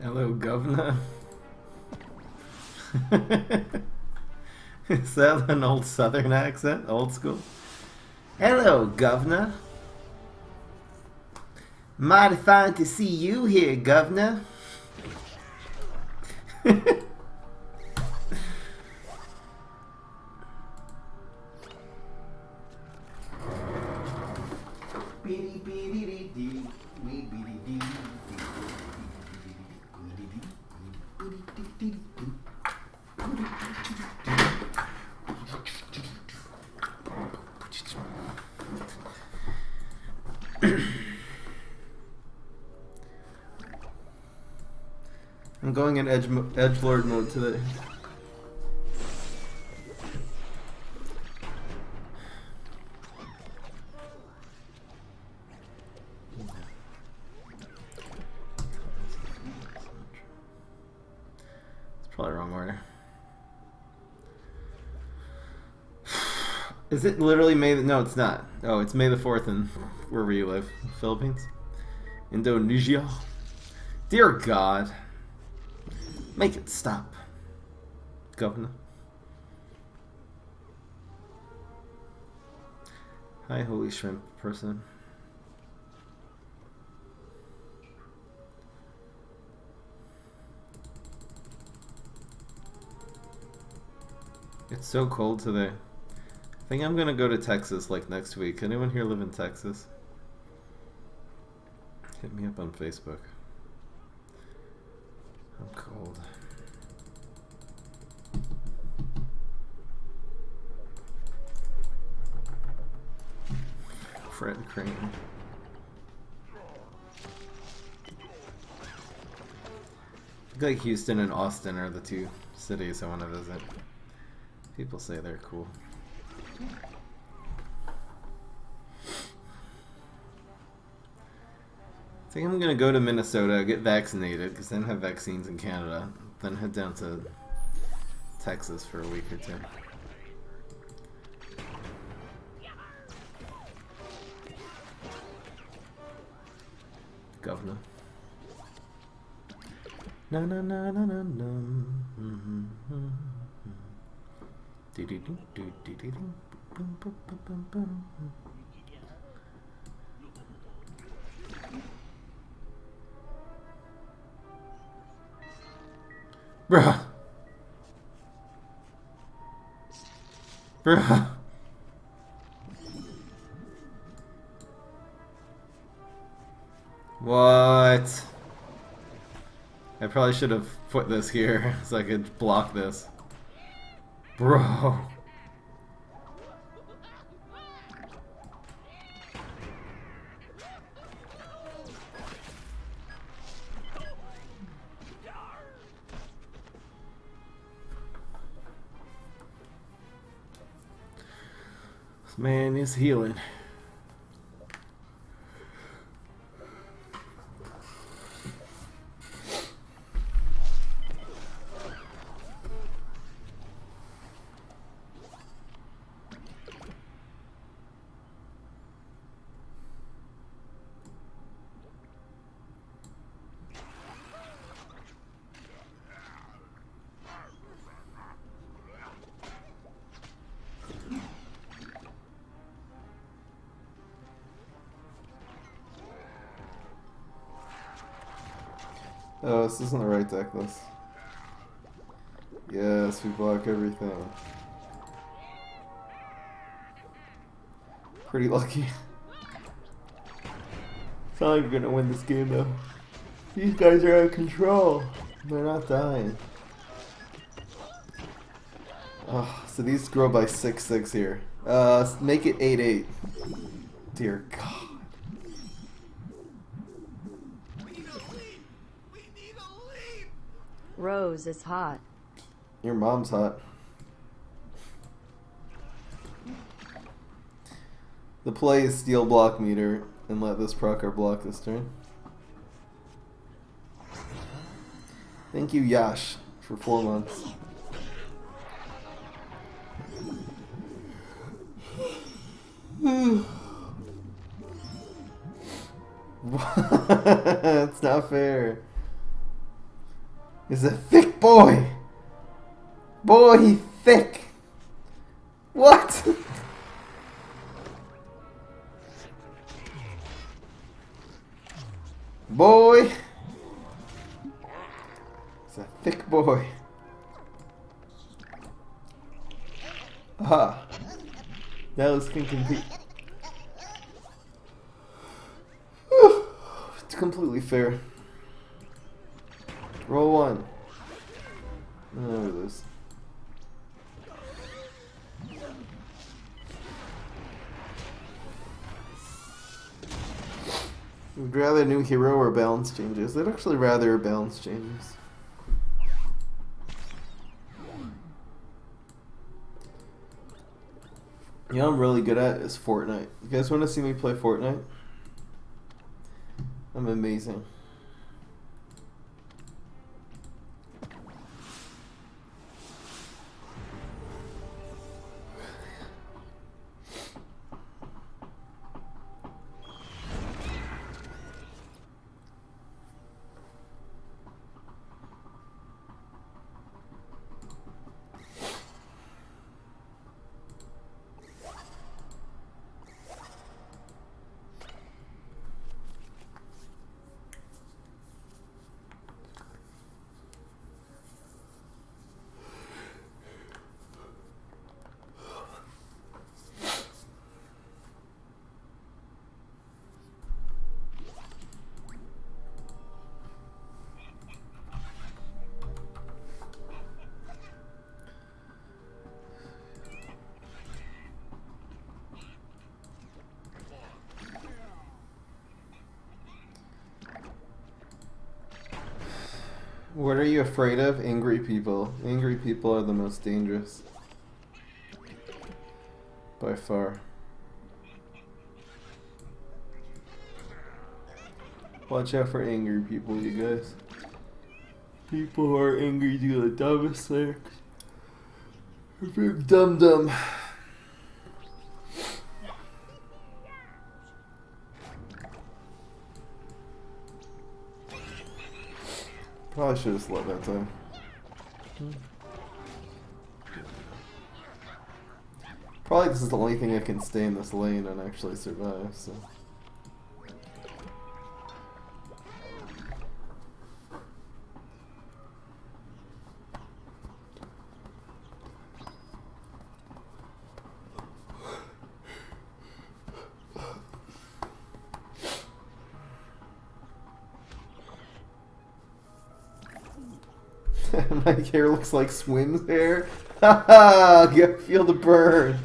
Hello, governor. Is that an old southern accent? Old school? Hello, governor. Mighty fine to see you here, governor. I'm going in edgelord mode today. It's probably wrong order. Is it literally May? No, it's not. Oh, it's May the 4th in wherever you live. Philippines? Indonesia? Dear God. Make it stop, governor. Hi, holy shrimp person. It's so cold today. I think I'm gonna go to Texas like next week. Anyone here live in Texas? Hit me up on Facebook. I'm cold. Fred Crane. I feel like Houston and Austin are the two cities I want to visit. People say they're cool. I think I'm gonna go to Minnesota, get vaccinated, because I don't have vaccines in Canada. Then head down to Texas for a week or two. Governor. Na na na na na na. Do do do do do do. Boom boom boom boom boom. Bruh. Bruh. What? I probably should have put this here so I could block this. Bro. This man is healing. Oh, this isn't the right deck list. Yes, we block everything. Pretty lucky. It's not like we're gonna win this game though. These guys are out of control. They're not dying. Oh, so these grow by 6/6 here. Make it 8/8. Dear God. Rose is hot. Your mom's hot. The play is steal block meter and let this procer block this turn. Thank you, Yash, for 4 months. It's not fair. is a thick boy. Boy, he thick. What? Boy. It's a thick boy. Aha. That was thinking Pete. It's completely fair. Roll one. Oh, we lose. Would rather new hero or balance changes? I'd actually rather balance changes. You know what I'm really good at is Fortnite. You guys want to see me play Fortnite? I'm amazing. What are you afraid of? Angry people. Angry people are the most dangerous. By far. Watch out for angry people, you guys. People who are angry do the dumbest things. They're big dumb. Probably should have slept that time. Probably this is the only thing I can stay in this lane and actually survive, so. My hair looks like Swim's hair. Haha! Feel the burn.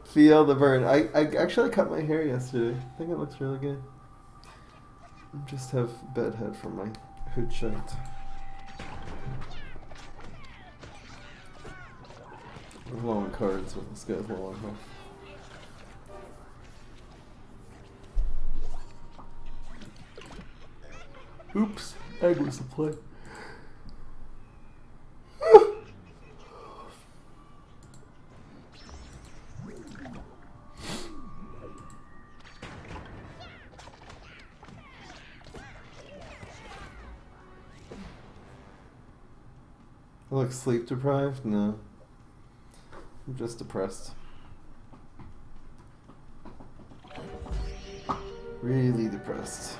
Feel the burn. I actually cut my hair yesterday. I think it looks really good. I just have bad head from my hood shot. I'm low on cards, but this guy's low on health. Oops, egg was the play. I look sleep deprived? No. I'm just depressed. Really depressed.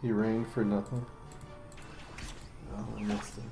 He rained for nothing. Oh, I missed it.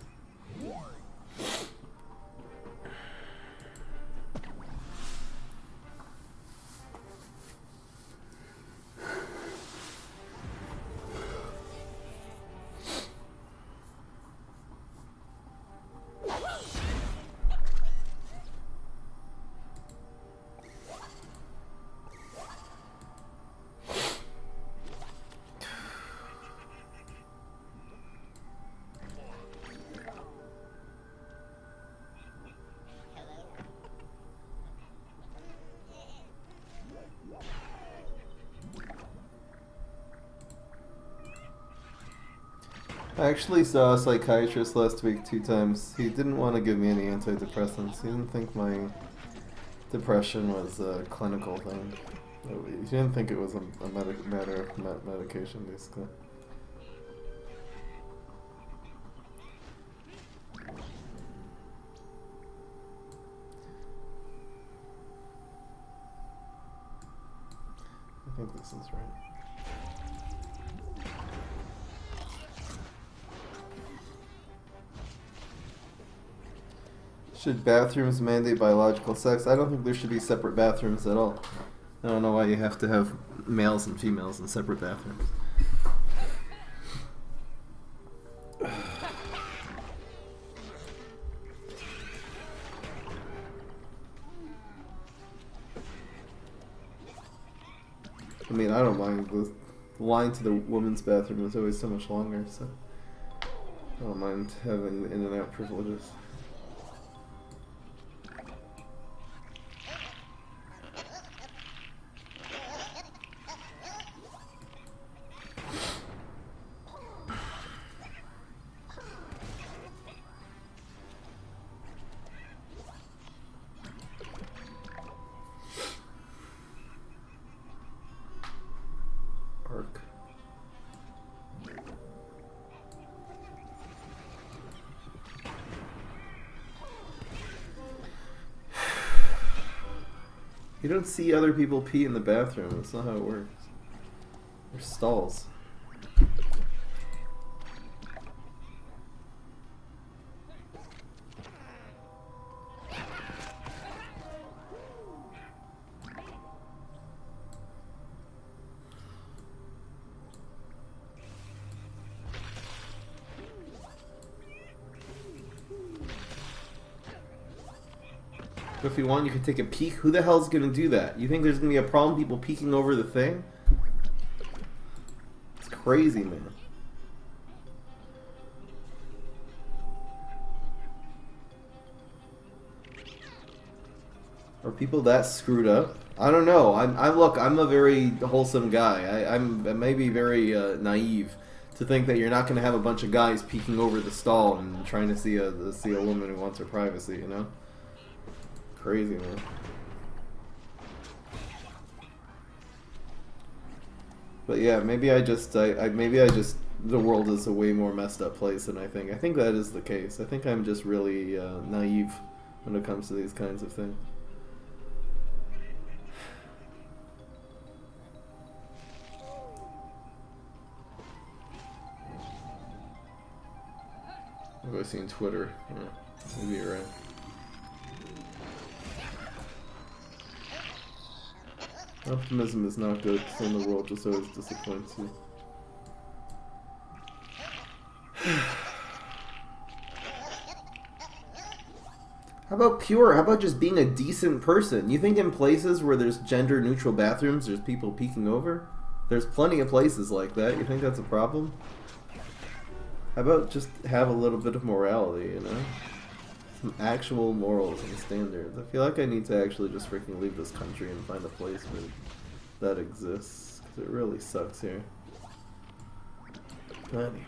I actually saw a psychiatrist last week 2 times. He didn't want to give me any antidepressants. He didn't think my depression was a clinical thing. He didn't think it was a matter of medication, basically. I think this is right. Should bathrooms mandate biological sex? I don't think there should be separate bathrooms at all. I don't know why you have to have males and females in separate bathrooms. I mean, I don't mind. The line to the women's bathroom is always so much longer, so I don't mind having the in and out privileges. You don't see other people pee in the bathroom. That's not how it works. There's stalls. If you want, you can take a peek. Who the hell's gonna do that? You think there's gonna be a problem people peeking over the thing? It's crazy, man. Are people that screwed up? I don't know. I'm a very wholesome guy. I'm maybe very naive to think that you're not gonna have a bunch of guys peeking over the stall and trying to see a woman who wants her privacy. You know. Crazy, man. But yeah, maybe the world is a way more messed up place than I think. I think that is the case. I think I'm just really naive when it comes to these kinds of things. I've seen Twitter. Yeah, maybe you're right. Optimism is not good, so the world just always disappoints you. How about just being a decent person? You think in places where there's gender neutral bathrooms, there's people peeking over? There's plenty of places like that. You think that's a problem? How about just have a little bit of morality, you know? Some actual morals and standards. I feel like I need to actually just freaking leave this country and find a place where that exists, because it really sucks here. Anyway.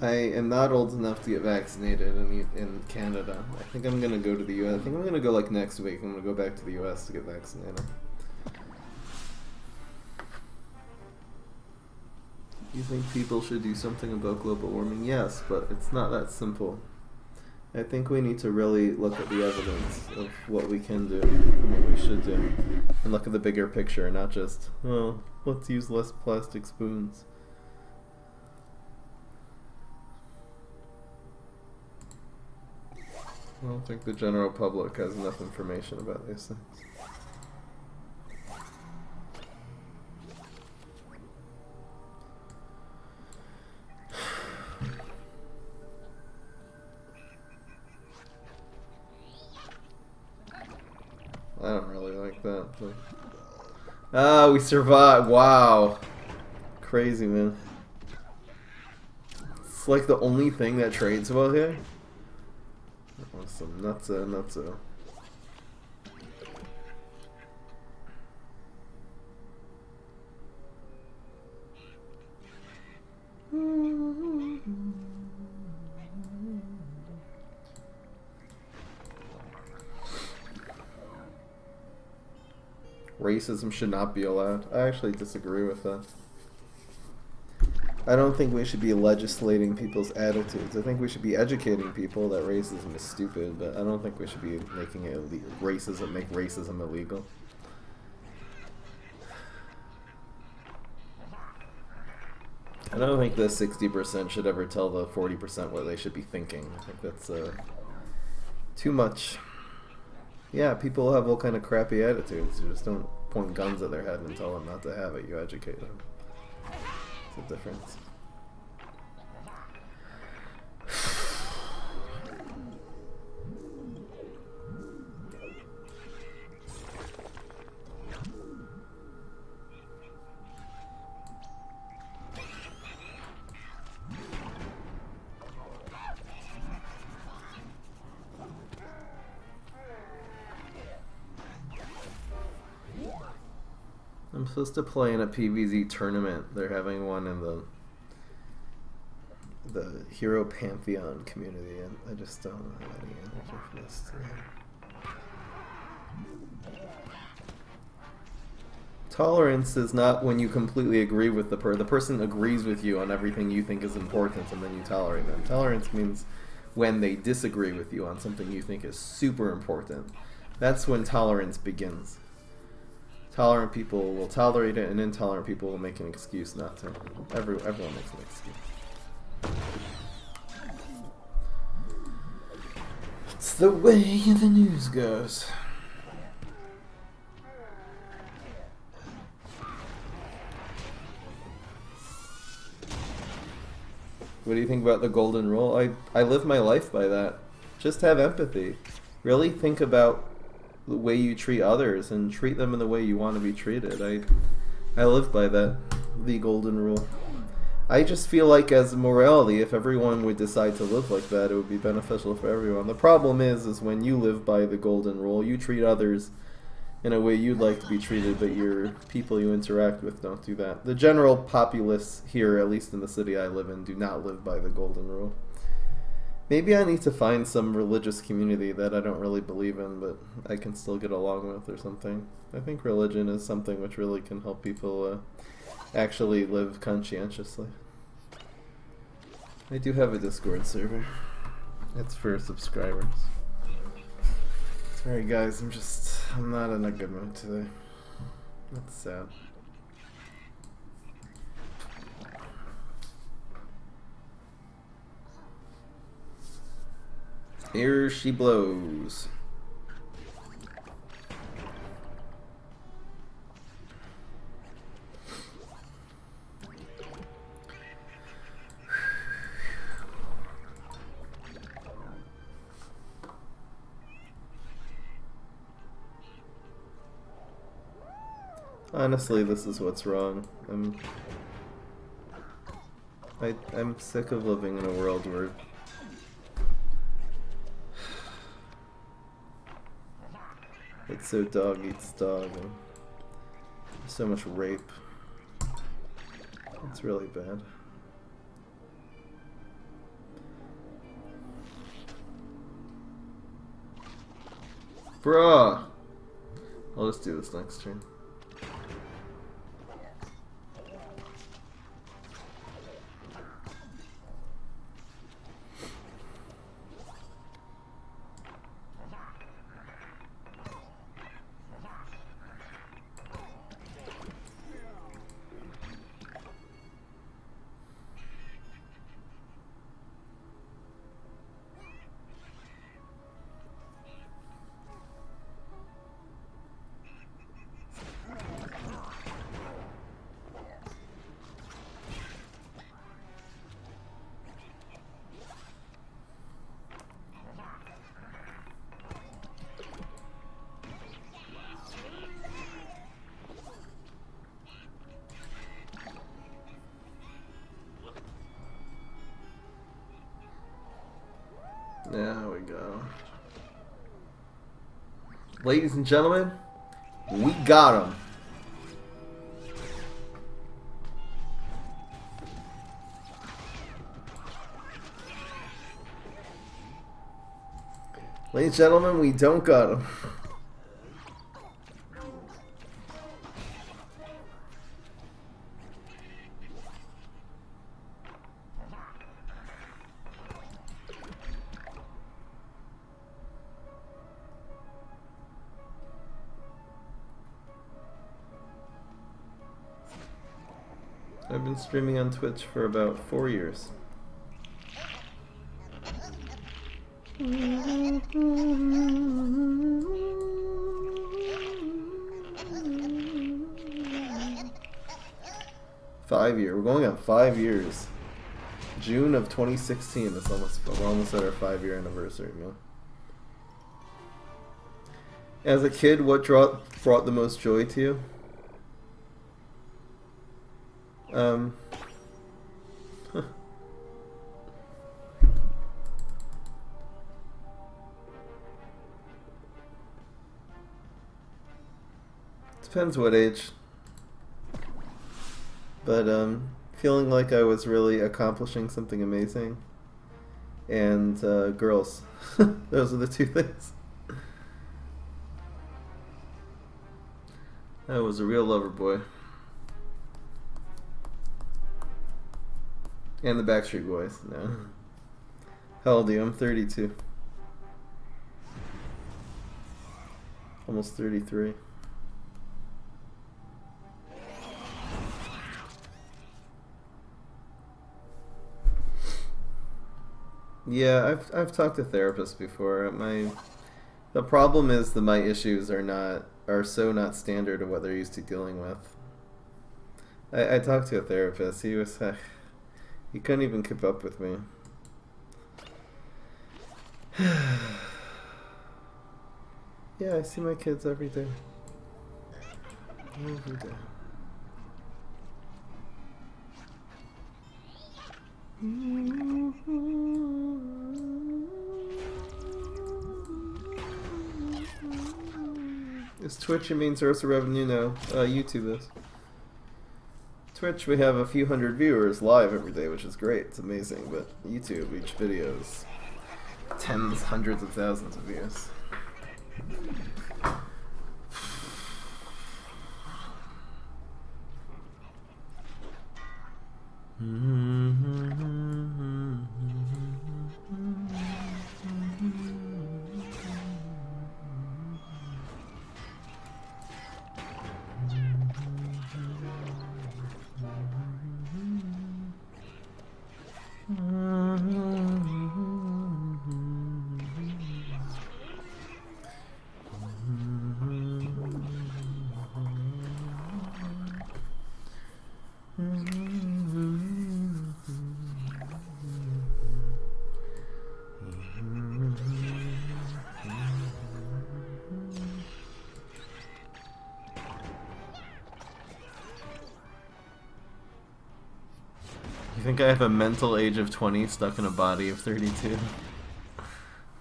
I am not old enough to get vaccinated in Canada. I think I'm gonna go to the US. I think I'm gonna go like next week. I'm gonna go back to the US to get vaccinated. You think people should do something about global warming? Yes, but it's not that simple. I think we need to really look at the evidence of what we can do and what we should do. And look at the bigger picture, not just, well, let's use less plastic spoons. I don't think the general public has enough information about these things. I don't really like that. But... ah, we survived. Wow. Crazy, man. It's like the only thing that trades well here. Awesome. Nutso, nutso. Racism should not be allowed. I actually disagree with that. I don't think we should be legislating people's attitudes. I think we should be educating people that racism is stupid, but I don't think we should be making it make racism illegal. I don't think the 60% should ever tell the 40% what they should be thinking. I think that's too much. Yeah, people have all kind of crappy attitudes. You just don't point guns at their head and tell them not to have it. You educate them. It's a difference. I'm supposed to play in a PvZ tournament. They're having one in the Hero Pantheon community, and I just don't have any energy for this today. Tolerance is not when you completely agree with the person agrees with you on everything you think is important, and then you tolerate them. Tolerance means when they disagree with you on something you think is super important. That's when tolerance begins. Tolerant people will tolerate it, and intolerant people will make an excuse not to. Everyone makes an excuse. It's the way the news goes. What do you think about the golden rule? I live my life by that. Just have empathy. Really think about the way you treat others and treat them in the way you want to be treated. I live by that, the golden rule. I just feel like as morality, if everyone would decide to live like that, it would be beneficial for everyone. The problem is when you live by the golden rule, you treat others in a way you'd like to be treated, but your people you interact with don't do that. The general populace here, at least in the city I live in, do not live by the golden rule. Maybe I need to find some religious community that I don't really believe in, but I can still get along with or something. I think religion is something which really can help people actually live conscientiously. I do have a Discord server. It's for subscribers. Sorry guys, I'm not in a good mood today. That's sad. Here she blows. Honestly, this is what's wrong. I'm sick of living in a world where it's so dog eats dog, and so much rape. It's really bad. Bruh! I'll just do this next turn. There we go. Ladies and gentlemen, we got him. Ladies and gentlemen, we don't got him. I've been streaming on Twitch for about 4 years. 5 years. We're going on 5 years. June of 2016. That's we're almost at our 5-year anniversary, man. As a kid, what brought the most joy to you? Depends what age. But feeling like I was really accomplishing something amazing. And girls. Those are the two things. I was a real lover boy. And the Backstreet Boys. No. How old are you? I'm 32. Almost 33. Yeah, I've talked to therapists before. The problem is that my issues are so not standard of what they're used to dealing with. I talked to a therapist. He couldn't even keep up with me. Yeah, I see my kids every day. Every day. Is Twitch your main source of revenue? No. YouTube is. Twitch, we have a few hundred viewers live every day, which is great. It's amazing. But YouTube, each video is tens, hundreds of thousands of views. You think I have a mental age of 20 stuck in a body of 32?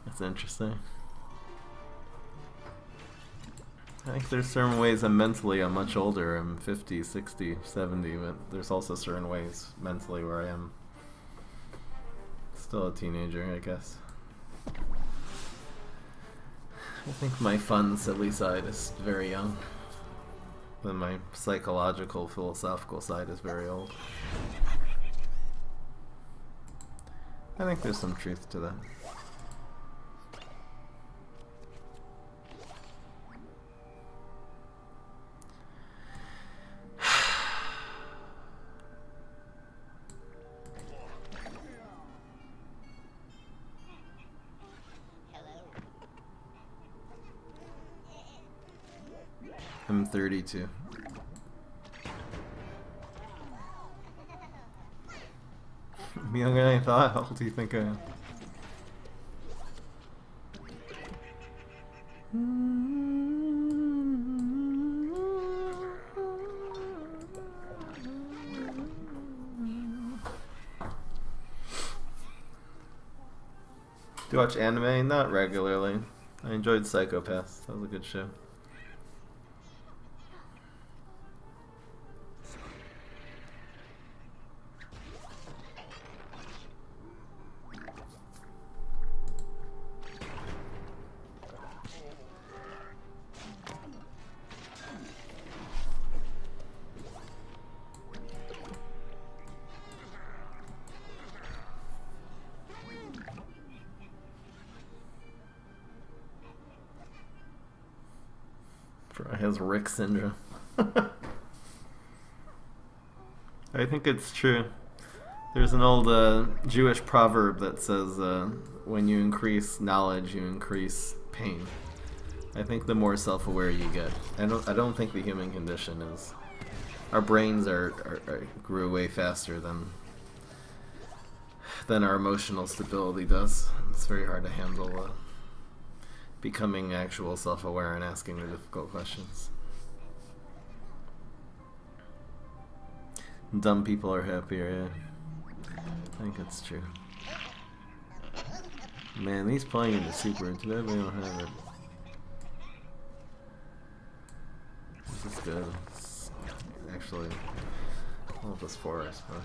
That's interesting. I think there's certain ways I'm much older. I'm 50, 60, 70, but there's also certain ways mentally where I am still a teenager, I guess. I think my fun, silly side is very young. Then my psychological, philosophical side is very old. I think there's some truth to that. I'm 32. I'm younger than I thought. How old do you think I am? Do you watch anime? Not regularly. I enjoyed Psychopaths. That was a good show. He has Rick syndrome. I think it's true. There's an old Jewish proverb that says, when you increase knowledge, you increase pain. I think the more self-aware you get. I don't think the human condition is... Our brains grew way faster than our emotional stability does. It's very hard to handle becoming actual self-aware and asking the difficult questions. Dumb people are happier, yeah. I think that's true. Man, he's playing into Super. Too bad we don't have it. This is good. It's actually, well, this 4, I suppose.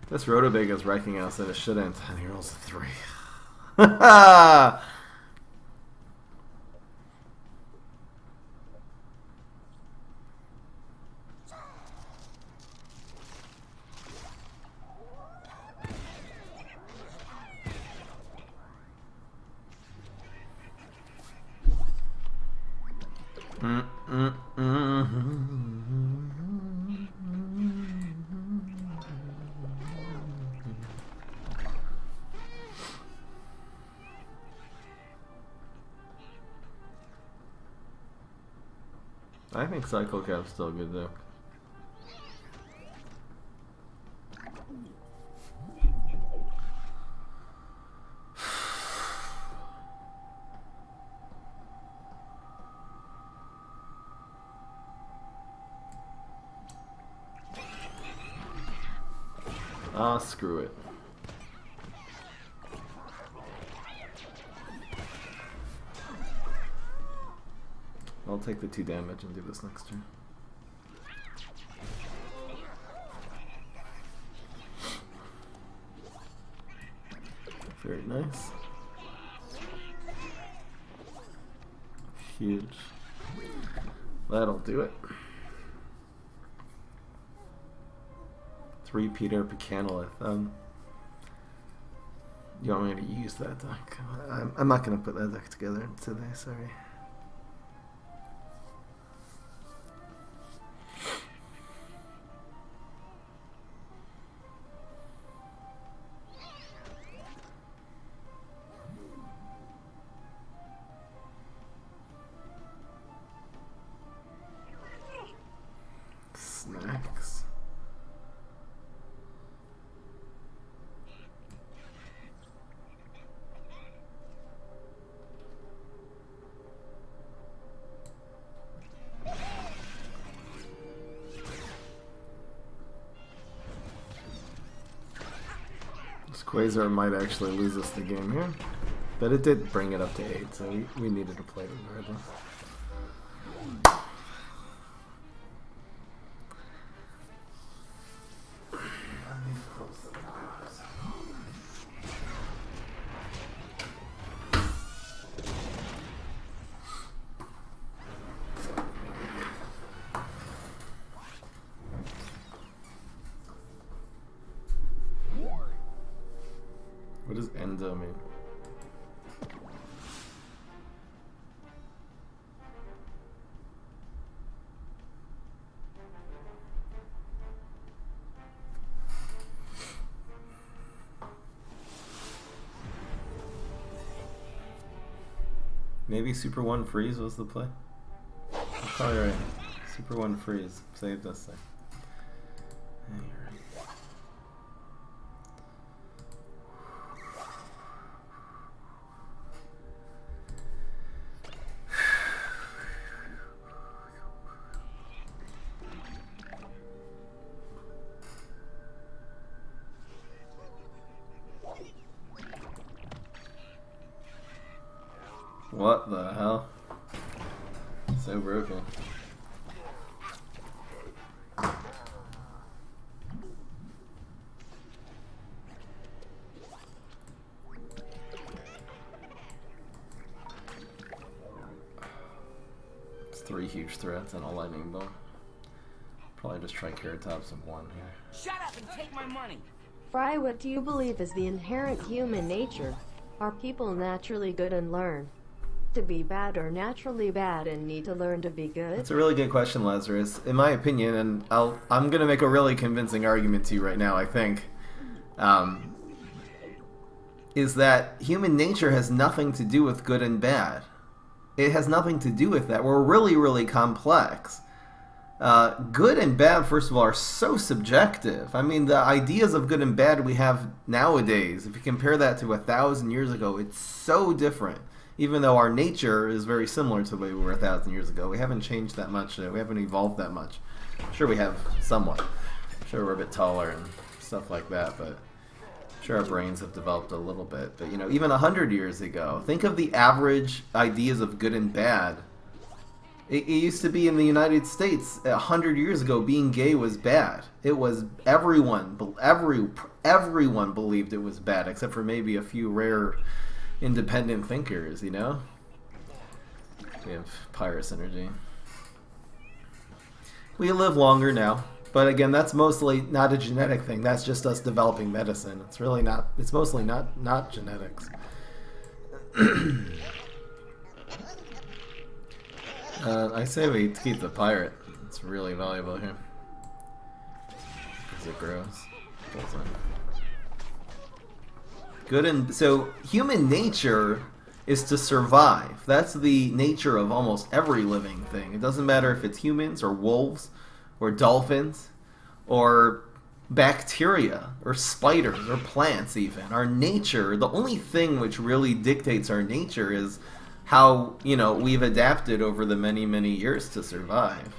This Rotobig is wrecking us, and it shouldn't. And he rolls a 3. I think Cycle Cap's still good though. Ah, screw it. I'll take the 2 damage and do this next turn. Very nice. Huge. That'll do it. 3 Peter Pecanolith. You want me to use that deck? I'm not going to put that deck together today, sorry. Snacks. This Quasar might actually lose us the game here, but it did bring it up to 8, so we needed to play it regardless. What does endo mean? Maybe Super 1 freeze was the play? You're probably right. Super 1 freeze saved us there. Yeah, you're right. What the hell? So broken. It's 3 huge threats and a lightning bolt. Probably just Triceratops of 1 here. Shut up and take my money! Fry, what do you believe is the inherent human nature? Are people naturally good and learn to be bad, or naturally bad and need to learn to be good? It's a really good question, Lazarus. In my opinion, and I'm going to make a really convincing argument to you right now, I think, is that human nature has nothing to do with good and bad. It has nothing to do with that. We're really, really complex. Good and bad, first of all, are so subjective. I mean, the ideas of good and bad we have nowadays, if you compare that to 1,000 years ago, it's so different. Even though our nature is very similar to the way we were 1,000 years ago. We haven't changed that much. We haven't evolved that much. I'm sure we have somewhat. I'm sure we're a bit taller and stuff like that, but I'm sure our brains have developed a little bit. But, you know, even 100 years ago, think of the average ideas of good and bad. It used to be in the United States 100 years ago, being gay was bad. It was everyone believed it was bad, except for maybe a few rare independent thinkers, you know? We have pirate synergy. We live longer now, but again, that's mostly not a genetic thing. That's just us developing medicine. It's really not. It's mostly not genetics. I say we keep the pirate. It's really valuable here because it grows. Good, and so human nature is to survive. That's the nature of almost every living thing. It doesn't matter if it's humans or wolves or dolphins or bacteria or spiders or plants even. Our nature, the only thing which really dictates our nature is how, you know, we've adapted over the many, many years to survive.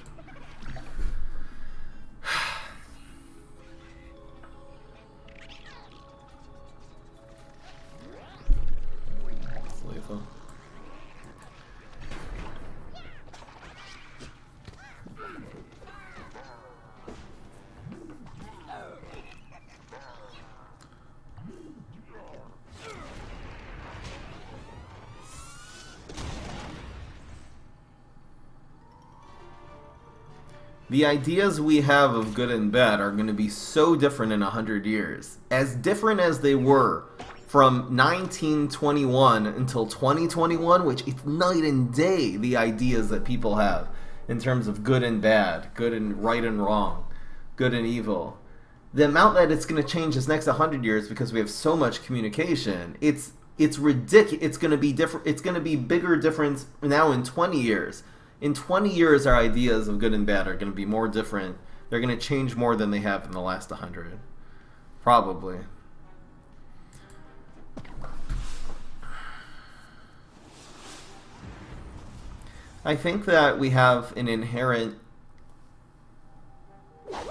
It's lethal. The ideas we have of good and bad are going to be so different in 100 years. As different as they were from 1921 until 2021, which it's night and day, the ideas that people have in terms of good and bad, good and right and wrong, good and evil. The amount that it's going to change this next 100 years because we have so much communication, it's ridiculous. It's going to be different. It's going to be bigger difference now in 20 years. In 20 years, our ideas of good and bad are going to be more different. They're going to change more than they have in the last 100. Probably. I think that we have an inherent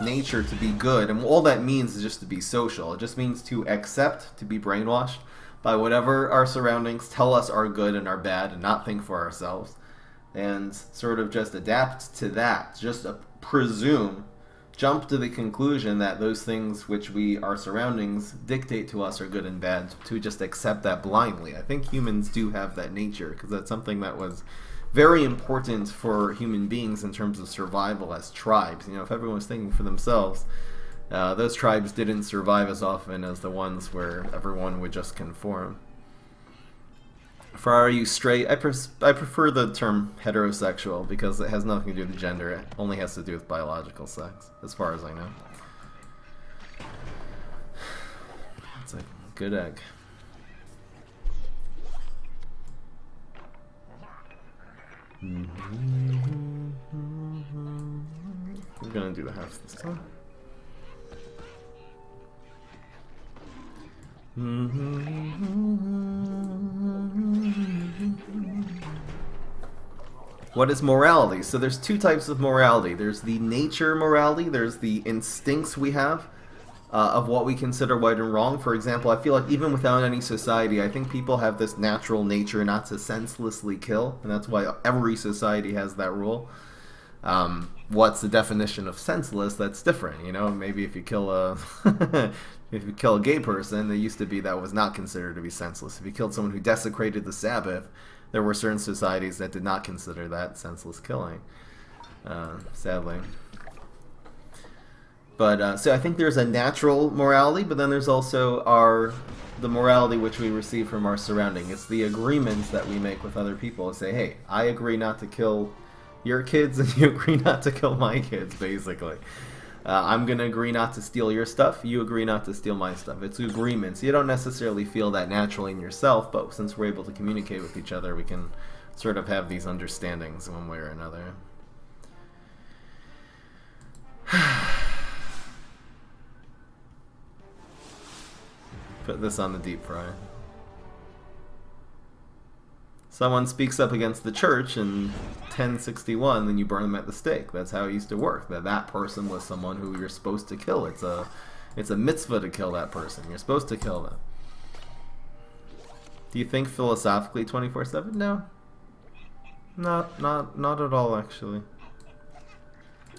nature to be good, and all that means is just to be social. It just means to accept, to be brainwashed by whatever our surroundings tell us are good and are bad, and not think for ourselves. And sort of just adapt to that, just presume, jump to the conclusion that those things which our surroundings dictate to us are good and bad, to just accept that blindly. I think humans do have that nature, because that's something that was very important for human beings in terms of survival as tribes. You know, if everyone was thinking for themselves, those tribes didn't survive as often as the ones where everyone would just conform. For are you straight? I prefer the term heterosexual because it has nothing to do with gender. It only has to do with biological sex, as far as I know. That's a good egg. We're gonna do the half this time. What is morality? So there's two types of morality. There's the nature morality, there's the instincts we have, of what we consider right and wrong. For example, I feel like even without any society, I think people have this natural nature not to senselessly kill, and that's why every society has that rule. What's the definition of senseless? That's different, you know. Maybe if you kill a if you kill a gay person, it used to be that was not considered to be senseless. If you killed someone who desecrated the Sabbath, there were certain societies that did not consider that senseless killing. Sadly. But so I think there's a natural morality, but then there's also the morality which we receive from our surrounding. It's the agreements that we make with other people. Say, hey, I agree not to kill your kids, and you agree not to kill my kids, basically. I'm going to agree not to steal your stuff, you agree not to steal my stuff. It's agreements. You don't necessarily feel that naturally in yourself, but since we're able to communicate with each other, we can sort of have these understandings one way or another. Put this on the deep fry. Someone speaks up against the church in 1061, then you burn them at the stake. That's how it used to work. That person was someone who you're supposed to kill. It's a mitzvah to kill that person. You're supposed to kill them. Do you think philosophically 24/7? No. Not at all, actually.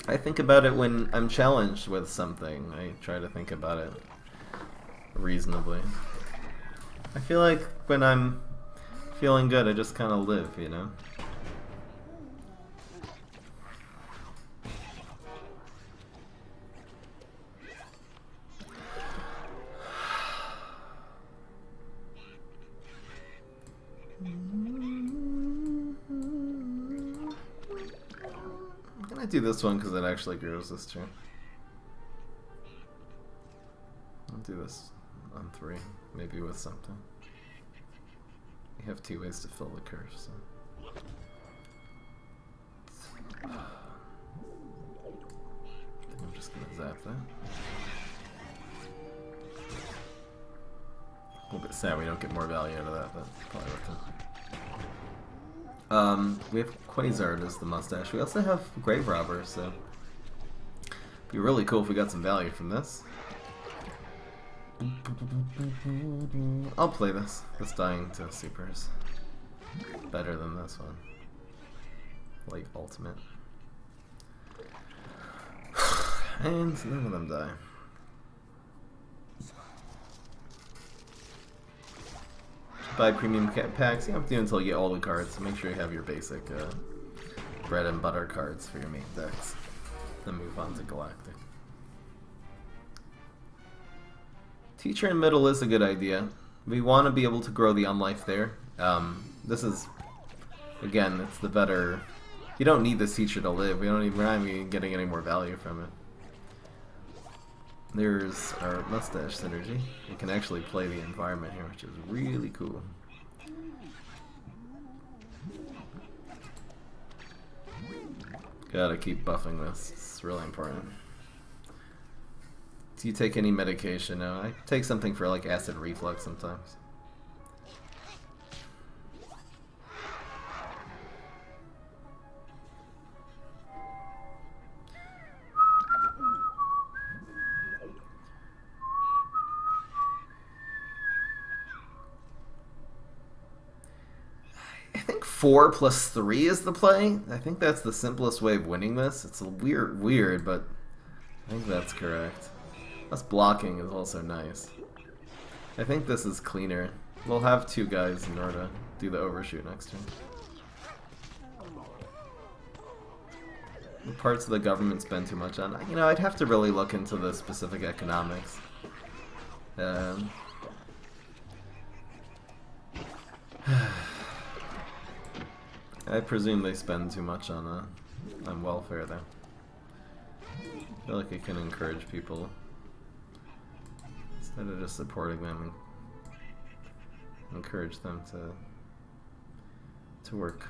I think about it when I'm challenged with something. I try to think about it reasonably. I feel like when I'm feeling good, I just kind of live, you know? I'm gonna do this one because it actually grows this turn. I'll do this on 3, maybe with something. You have 2 ways to fill the curve, so. I think I'm just gonna zap that. A little bit sad we don't get more value out of that, but probably worth it. We have Quasar as the mustache. We also have Grave Robber, so it'd be really cool if we got some value from this. I'll play this. This dying to supers. Better than this one. Like ultimate. And none of them die. Buy premium packs. You have to do until you get all the cards. So make sure you have your basic bread and butter cards for your main decks. Then move on to Galactic. Teacher in middle is a good idea. We want to be able to grow the unlife there. This is, again, it's the better. You don't need this teacher to live. We're not even getting any more value from it. There's our mustache synergy. We can actually play the environment here, which is really cool. Gotta keep buffing this. It's really important. Do you take any medication? No, I take something for like acid reflux sometimes. I think 4 plus 3 is the play. I think that's the simplest way of winning this. It's a weird, but I think that's correct. Us blocking is also nice. I think this is cleaner. We'll have 2 guys in order to do the overshoot next turn. The parts of the government spend too much on. You know, I'd have to really look into the specific economics. I presume they spend too much on welfare though. I feel like it can encourage people instead of just supporting them and encourage them to work.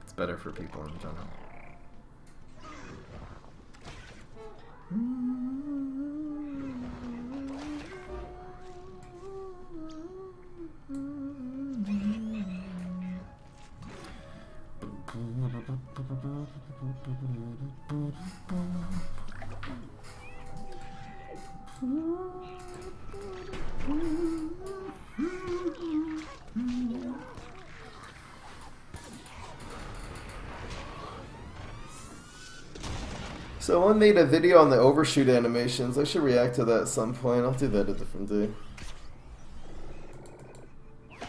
It's better for people in general. Someone made a video on the overshoot animations. I should react to that at some point. I'll do that a different day. I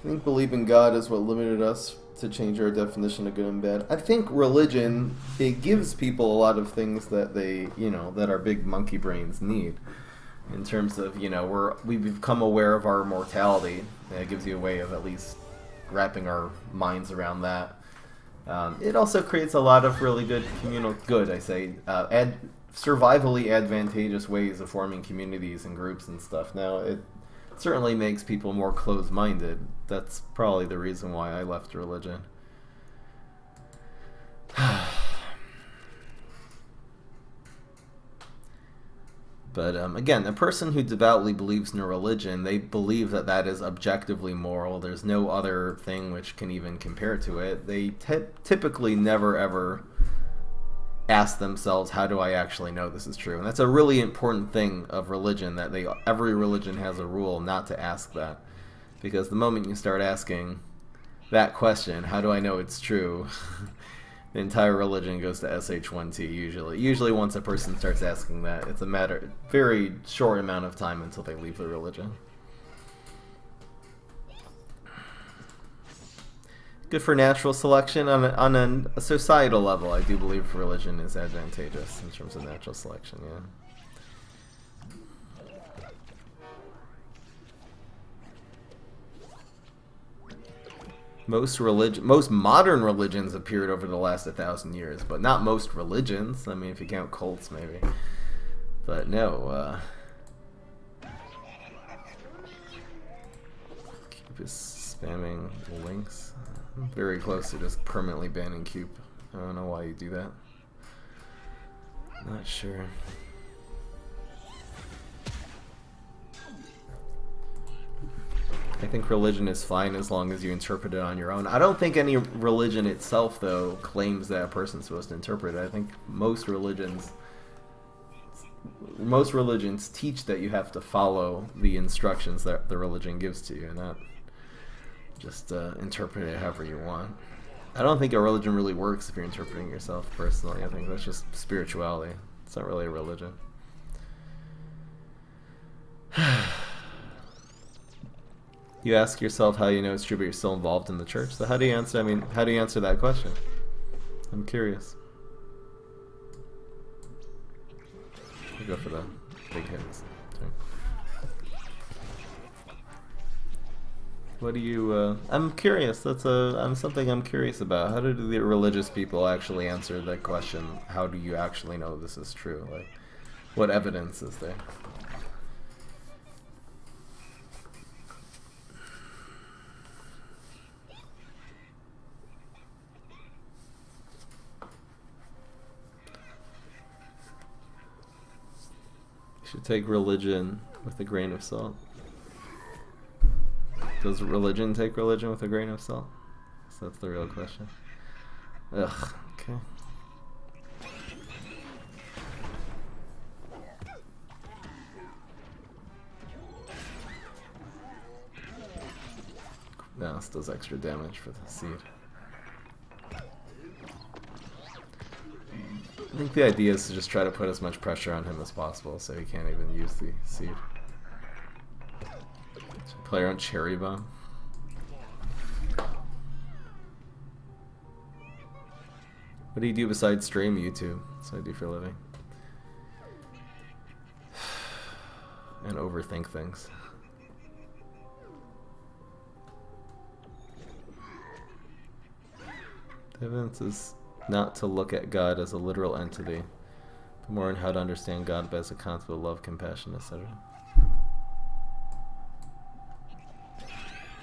think believing God is what limited us to change our definition of good and bad. I think religion, it gives people a lot of things that they, you know, that our big monkey brains need. In terms of, you know, we've become aware of our mortality. And it gives you a way of at least wrapping our minds around that. It also creates a lot of really good survivally advantageous ways of forming communities and groups and stuff. Now, it certainly makes people more closed-minded. That's probably the reason why I left religion. But again, a person who devoutly believes in a religion, they believe that that is objectively moral. There's no other thing which can even compare to it. They typically never ever ask themselves, how do I actually know this is true? And that's a really important thing of religion, that every religion has a rule not to ask that. Because the moment you start asking that question, how do I know it's true, the entire religion goes to SH1T usually. Usually once a person starts asking that, it's a very short amount of time until they leave the religion. Good for natural selection. On a societal level, I do believe religion is advantageous in terms of natural selection, yeah. Most modern religions appeared over the last 1,000 years, but not most religions. I mean, if you count cults, maybe. But no, Cube is spamming links. I'm very close to just permanently banning Cube. I don't know why you do that. Not sure. I think religion is fine as long as you interpret it on your own. I don't think any religion itself, though, claims that a person's supposed to interpret it. I think most religions teach that you have to follow the instructions that the religion gives to you, and not just interpret it however you want. I don't think a religion really works if you're interpreting yourself, personally. I think that's just spirituality. It's not really a religion. You ask yourself how you know it's true, but you're still involved in the church. So how do you answer? I mean, how do you answer that question? I'm curious. I'll go for the big hits. Sorry. What do you? I'm curious. That's something I'm curious about. How do the religious people actually answer that question? How do you actually know this is true? Like, what evidence is there? Should take religion with a grain of salt. Does religion take religion with a grain of salt? So that's the real question. Ugh, okay. Now this does extra damage for the seed. I think the idea is to just try to put as much pressure on him as possible so he can't even use the seed. So play around Cherry Bomb. What do you do besides stream? YouTube. That's what I do for a living. And overthink things. The evidence is not to look at God as a literal entity, but more in how to understand God as a concept of love, compassion, etc.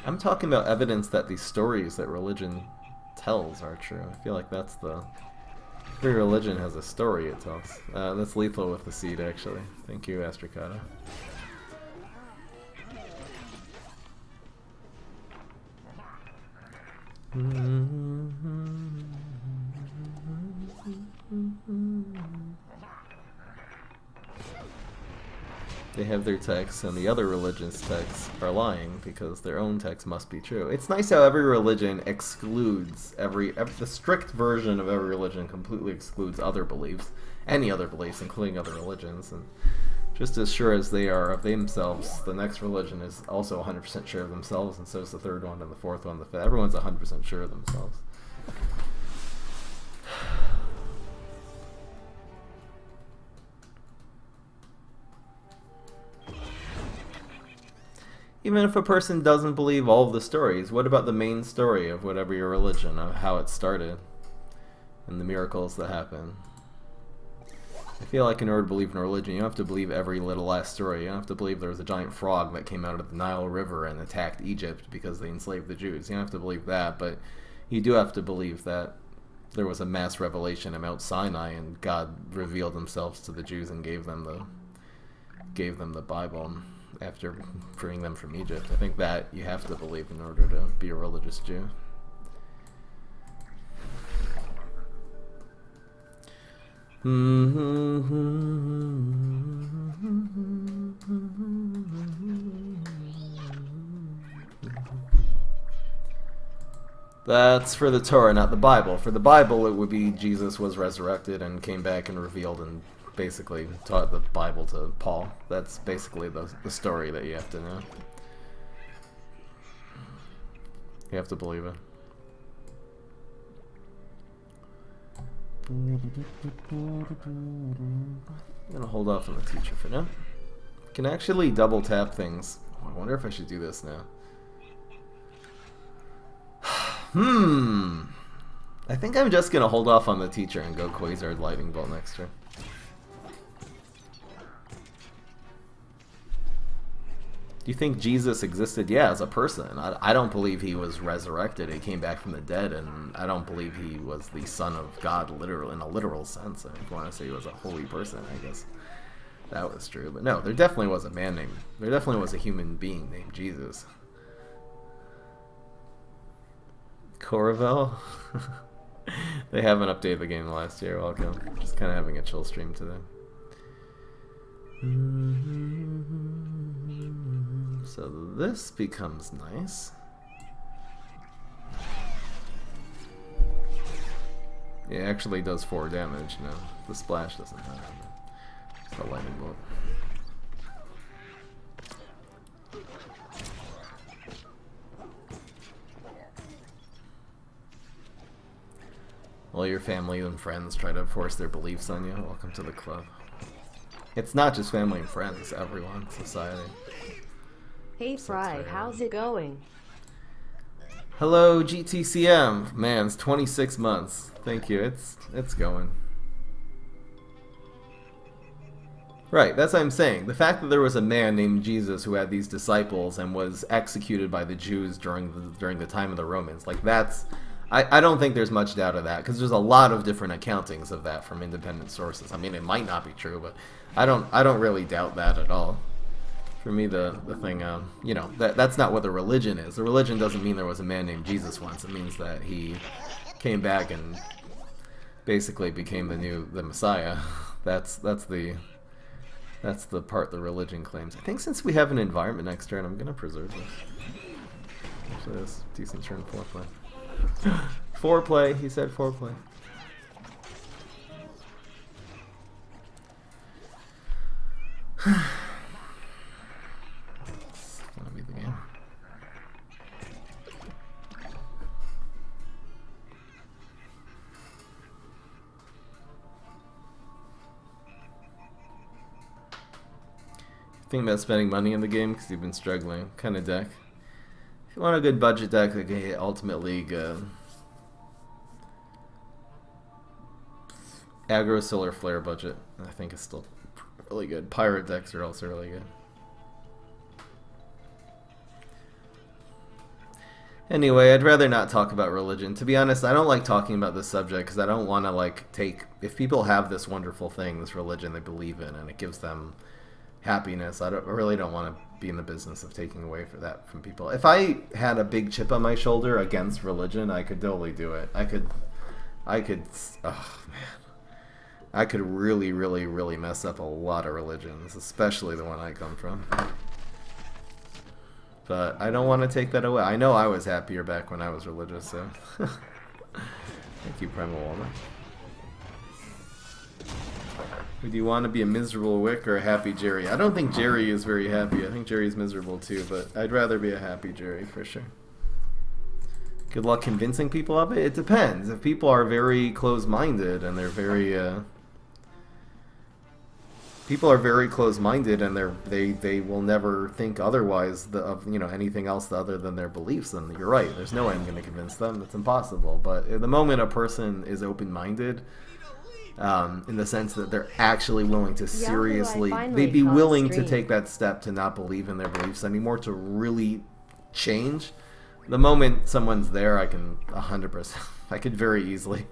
I'm talking about evidence that these stories that religion tells are true. I feel like that's the... Every religion has a story it tells. That's lethal with the seed, actually. Thank you, Astricata. They have their texts, and the other religions' texts are lying because their own text must be true. It's nice how every religion excludes the strict version of every religion completely excludes other beliefs, any other beliefs, including other religions. And just as sure as they are of themselves, the next religion is also 100% sure of themselves, and so is the third one and the fourth one. Everyone's 100% sure of themselves. Even if a person doesn't believe all of the stories, what about the main story of whatever your religion, of how it started, and the miracles that happen? I feel like in order to believe in a religion, you don't have to believe every little last story. You don't have to believe there was a giant frog that came out of the Nile River and attacked Egypt because they enslaved the Jews. You don't have to believe that, but you do have to believe that there was a mass revelation at Mount Sinai and God revealed himself to the Jews and gave them the Bible after freeing them from Egypt. I think that you have to believe in order to be a religious Jew. That's for the Torah, not the Bible. For the Bible, it would be Jesus was resurrected and came back and revealed and basically taught the Bible to Paul. That's basically the story that you have to know. You have to believe it. I'm gonna hold off on the teacher for now. I can actually double tap things. Oh, I wonder if I should do this now. I think I'm just gonna hold off on the teacher and go Quasar Lightning Bolt next turn. Do you think Jesus existed? Yeah, as a person. I don't believe he was resurrected. He came back from the dead, and I don't believe he was the son of God, literal in a literal sense. If you want to say he was a holy person, I guess that was true. But no, there definitely was a man named. There definitely was a human being named Jesus. Corval? They haven't updated the game last year. Welcome. Just kind of having a chill stream today. So this becomes nice. It actually does 4 damage now. The splash doesn't have it. It's the lightning bolt. All your family and friends try to force their beliefs on you. Welcome to the club. It's not just family and friends, everyone, society. Hey Fry, how's it going? Hello GTCM. Man, it's 26 months. Thank you. It's going. Right, that's what I'm saying. The fact that there was a man named Jesus who had these disciples and was executed by the Jews during the time of the Romans, like that's I don't think there's much doubt of that, because there's a lot of different accountings of that from independent sources. I mean, it might not be true, but I don't really doubt that at all. For me, the thing, you know, that's not what the religion is. The religion doesn't mean there was a man named Jesus once. It means that he came back and basically became the Messiah. That's the part the religion claims. I think since we have an environment next turn, I'm gonna preserve this. Actually, that's a decent turn 4-play. 4-play, he said 4-play. It's gonna be the game. Think about spending money in the game because you've been struggling. What kind of deck? If you want a good budget deck, like a Ultimate League, Aggro Solar Flare budget, I think is still really good. Pirate decks are also really good. Anyway, I'd rather not talk about religion. To be honest, I don't like talking about this subject because I don't want to like take... If people have this wonderful thing, this religion they believe in, and it gives them happiness, I really don't want to be in the business of taking away for that from people. If I had a big chip on my shoulder against religion, I could totally do it. I could, oh man. I could really, really, really mess up a lot of religions, especially the one I come from. But I don't want to take that away. I know I was happier back when I was religious, so... Thank you, Primal Walnut. Would you want to be a miserable Wick or a happy Jerry? I don't think Jerry is very happy. I think Jerry's miserable too, but I'd rather be a happy Jerry for sure. Good luck convincing people of it? It depends. If people are very close-minded and they're very... people are very close-minded and they will never think otherwise of anything else other than their beliefs, then you're right. There's no way I'm going to convince them. It's impossible. But at the moment a person is open-minded, in the sense that they're actually willing to seriously, they'd be willing to take that step to not believe in their beliefs anymore, to really change. The moment someone's there, I can 100%, I could very easily,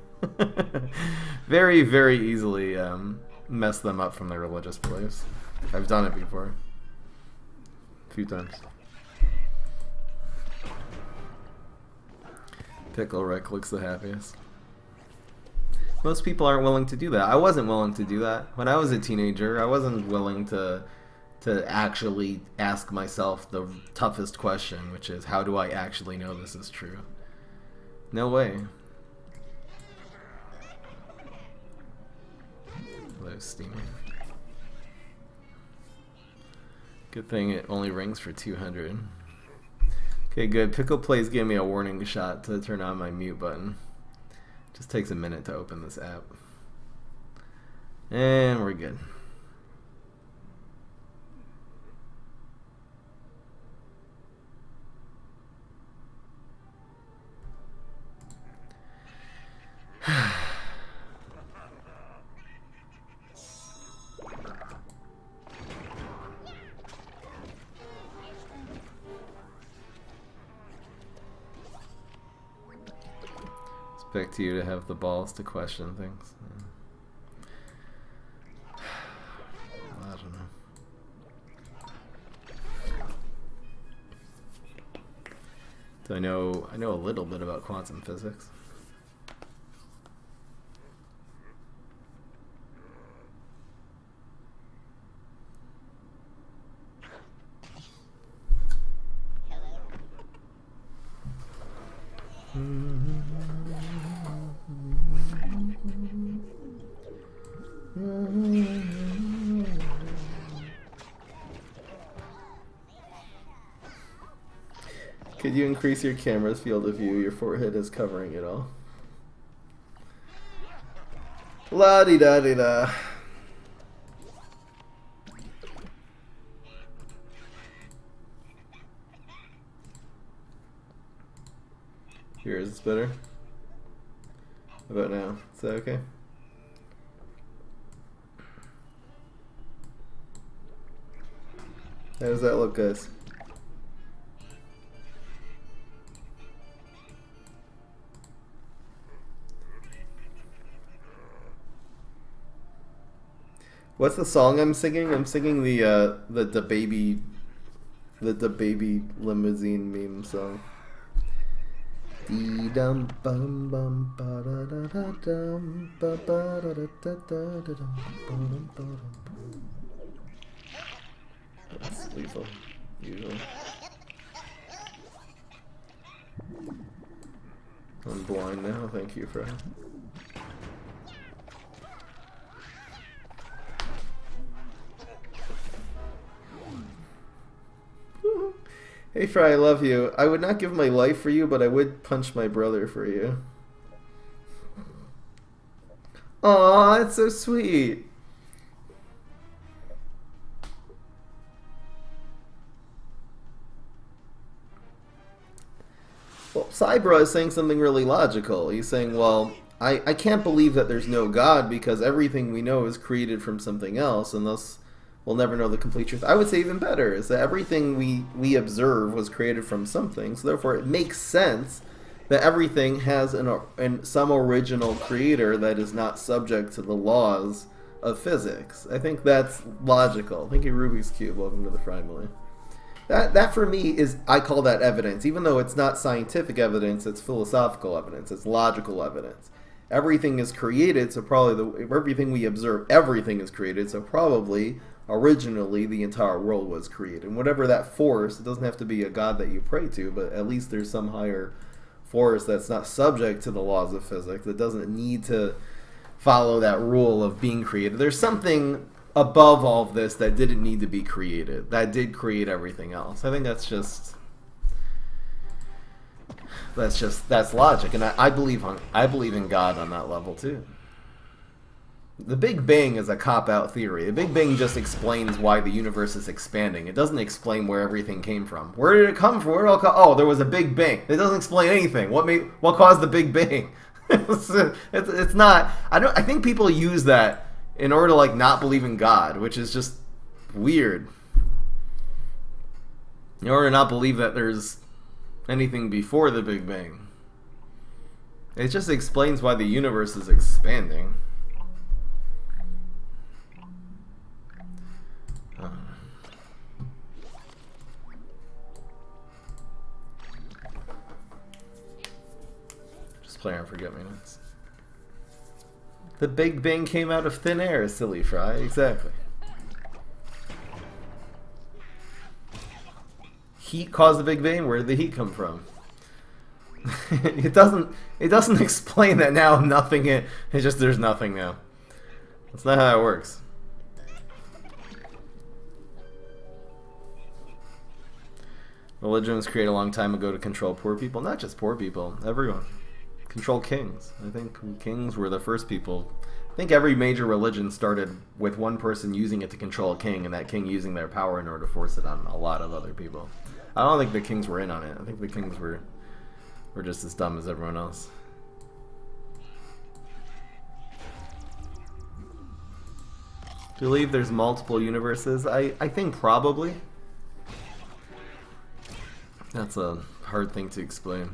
very, very easily mess them up from their religious beliefs. I've done it before. A few times. Pickle Rick looks the happiest. Most people aren't willing to do that. I wasn't willing to do that. When I was a teenager, I wasn't willing to actually ask myself the toughest question, which is, how do I actually know this is true? No way. That was steaming. Good thing it only rings for 200. Okay, good. Pickle Plays gave me a warning shot to turn on my mute button. Just takes a minute to open this app. And we're good. Expect you to have the balls to question things. I don't know. So I know a little bit about quantum physics. Could you increase your camera's field of view? Your forehead is covering it all. La-di-da-di-da. Here, is this better? How about now? Is that okay? How does that look, guys? What's the song I'm singing? I'm singing the baby limousine meme song. Dee dum bum bum ba da da da dum ba ba da da da da da dum ba dum. That's lethal, usually. I'm blind now. Thank you, Fred. Hey Fry, I love you. I would not give my life for you, but I would punch my brother for you. Aw, that's so sweet. Well, Cybra is saying something really logical. He's saying, well, I can't believe that there's no God because everything we know is created from something else, and thus we'll never know the complete truth. I would say even better is that everything we observe was created from something, so therefore it makes sense that everything has some original creator that is not subject to the laws of physics. I think that's logical. Thank you, Rubik's Cube. Welcome to the family. That for me is, I call that evidence. Even though it's not scientific evidence, it's philosophical evidence. It's logical evidence. everything is created, so probably everything we observe, everything is created, so probably originally the entire world was created. And whatever that force, it doesn't have to be a god that you pray to, but at least there's some higher force that's not subject to the laws of physics, that doesn't need to follow that rule of being created. There's something above all of this that didn't need to be created, that did create everything else. I think that's logic, and I believe in God on that level too. The Big Bang is a cop-out theory. The Big Bang just explains why the universe is expanding. It doesn't explain where everything came from. Where did it come from? Where did it all come? Oh, there was a Big Bang. It doesn't explain anything. What caused the Big Bang? it's not. I think people use that in order to like not believe in God, which is just weird. In order to not believe that there's anything before the Big Bang. It just explains why the universe is expanding. Just play on Forget-Me-Nots. The Big Bang came out of thin air, silly fry. Exactly. Heat caused the Big Bang. Where did the heat come from? It doesn't explain that now nothing. It's just there's nothing now. That's not how it works. Religion was created a long time ago to control poor people. Not just poor people, everyone. Control kings. I think kings were the first people. I think every major religion started with one person using it to control a king, and that king using their power in order to force it on a lot of other people. I don't think the kings were in on it. I think the kings were just as dumb as everyone else. Do you believe there's multiple universes? I think probably. That's a hard thing to explain.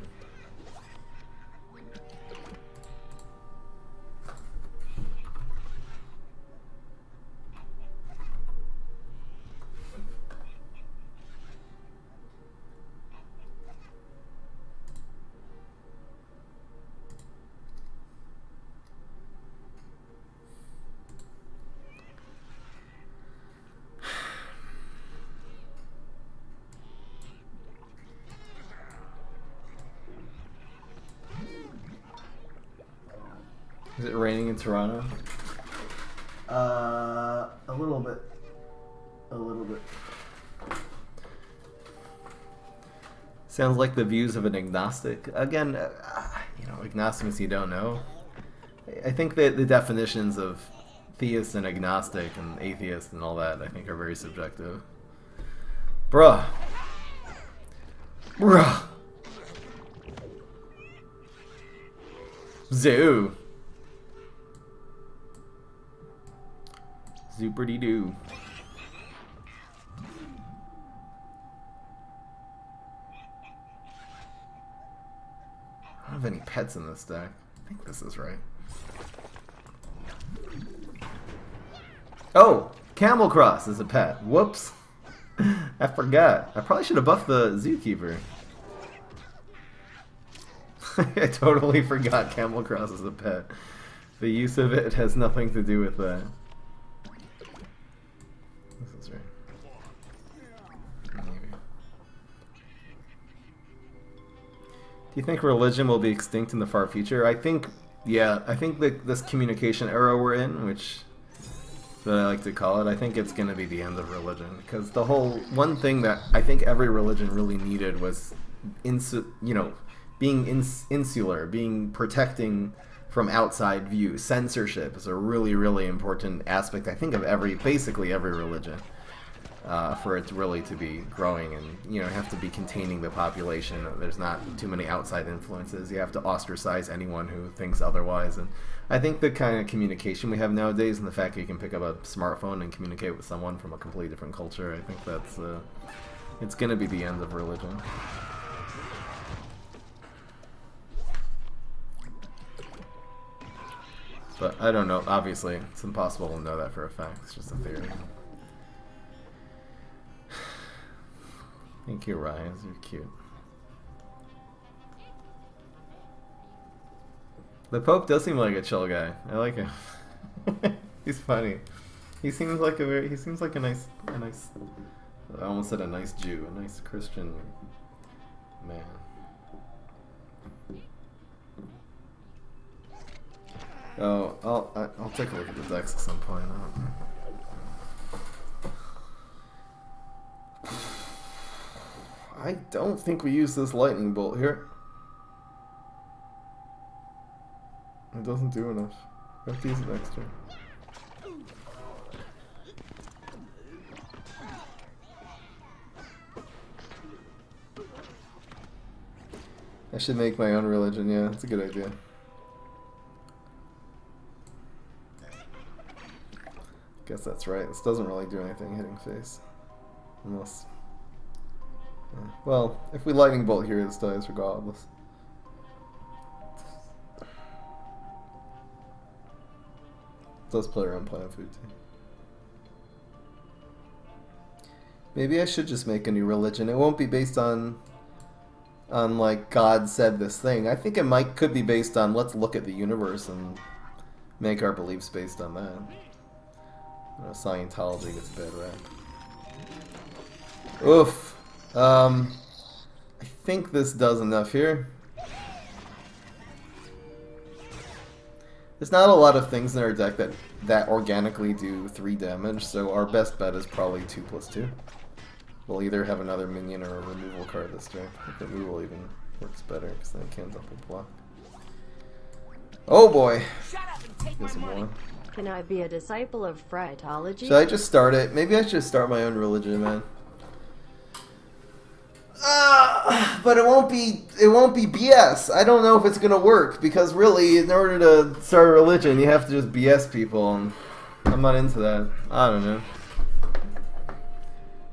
Is it raining in Toronto? A little bit. A little bit. Sounds like the views of an agnostic. Again, agnostics you don't know. I think that the definitions of theist and agnostic and atheist and all that, I think, are very subjective. Bruh. Zoo. Zooperty-doo. I don't have any pets in this deck. I think this is right. Oh! Camel Cross is a pet. Whoops. I forgot. I probably should have buffed the Zookeeper. I totally forgot Camel Cross is a pet. The use of it has nothing to do with that. This is right. Maybe. Do you think religion will be extinct in the far future? I think, yeah. I think that this communication era we're in, which that I like to call it, I think it's going to be the end of religion. Because the whole one thing that I think every religion really needed was, being insular, being protecting from outside view. Censorship is a really, really important aspect, I think, of basically every religion, for it really to be growing, and have to be containing the population. There's not too many outside influences. You have to ostracize anyone who thinks otherwise. And I think the kind of communication we have nowadays, and the fact that you can pick up a smartphone and communicate with someone from a completely different culture, I think that's it's going to be the end of religion. But I don't know. Obviously, it's impossible to know that for a fact. It's just a theory. Thank you, Rise. You're cute. The Pope does seem like a chill guy. I like him. He's funny. He seems like a nice I almost said a nice Jew, a nice Christian man. Oh, I'll take a look at the decks at some point. I don't think we use this lightning bolt here. It doesn't do enough. I have to use it next turn. I should make my own religion, yeah, that's a good idea. Guess that's right. This doesn't really do anything hitting face. Unless... yeah. Well, if we lightning bolt here, this dies regardless. Does play around plant food too. Maybe I should just make a new religion. It won't be based on like God said this thing. I think it could be based on let's look at the universe and make our beliefs based on that. You know, Scientology gets a bad rap. Oof. I think this does enough here. There's not a lot of things in our deck that organically do 3 damage, so our best bet is probably 2/2. We'll either have another minion or a removal card this turn. I think removal even works better, because then it can't double block. Oh boy! Shut up and take Get my some money. more. Can I be a disciple of Frietology? Should I just start it? Maybe I should start my own religion, man. But it won't be BS. I don't know if it's gonna work, because really, in order to start a religion, you have to just BS people, and I'm not into that. I don't know.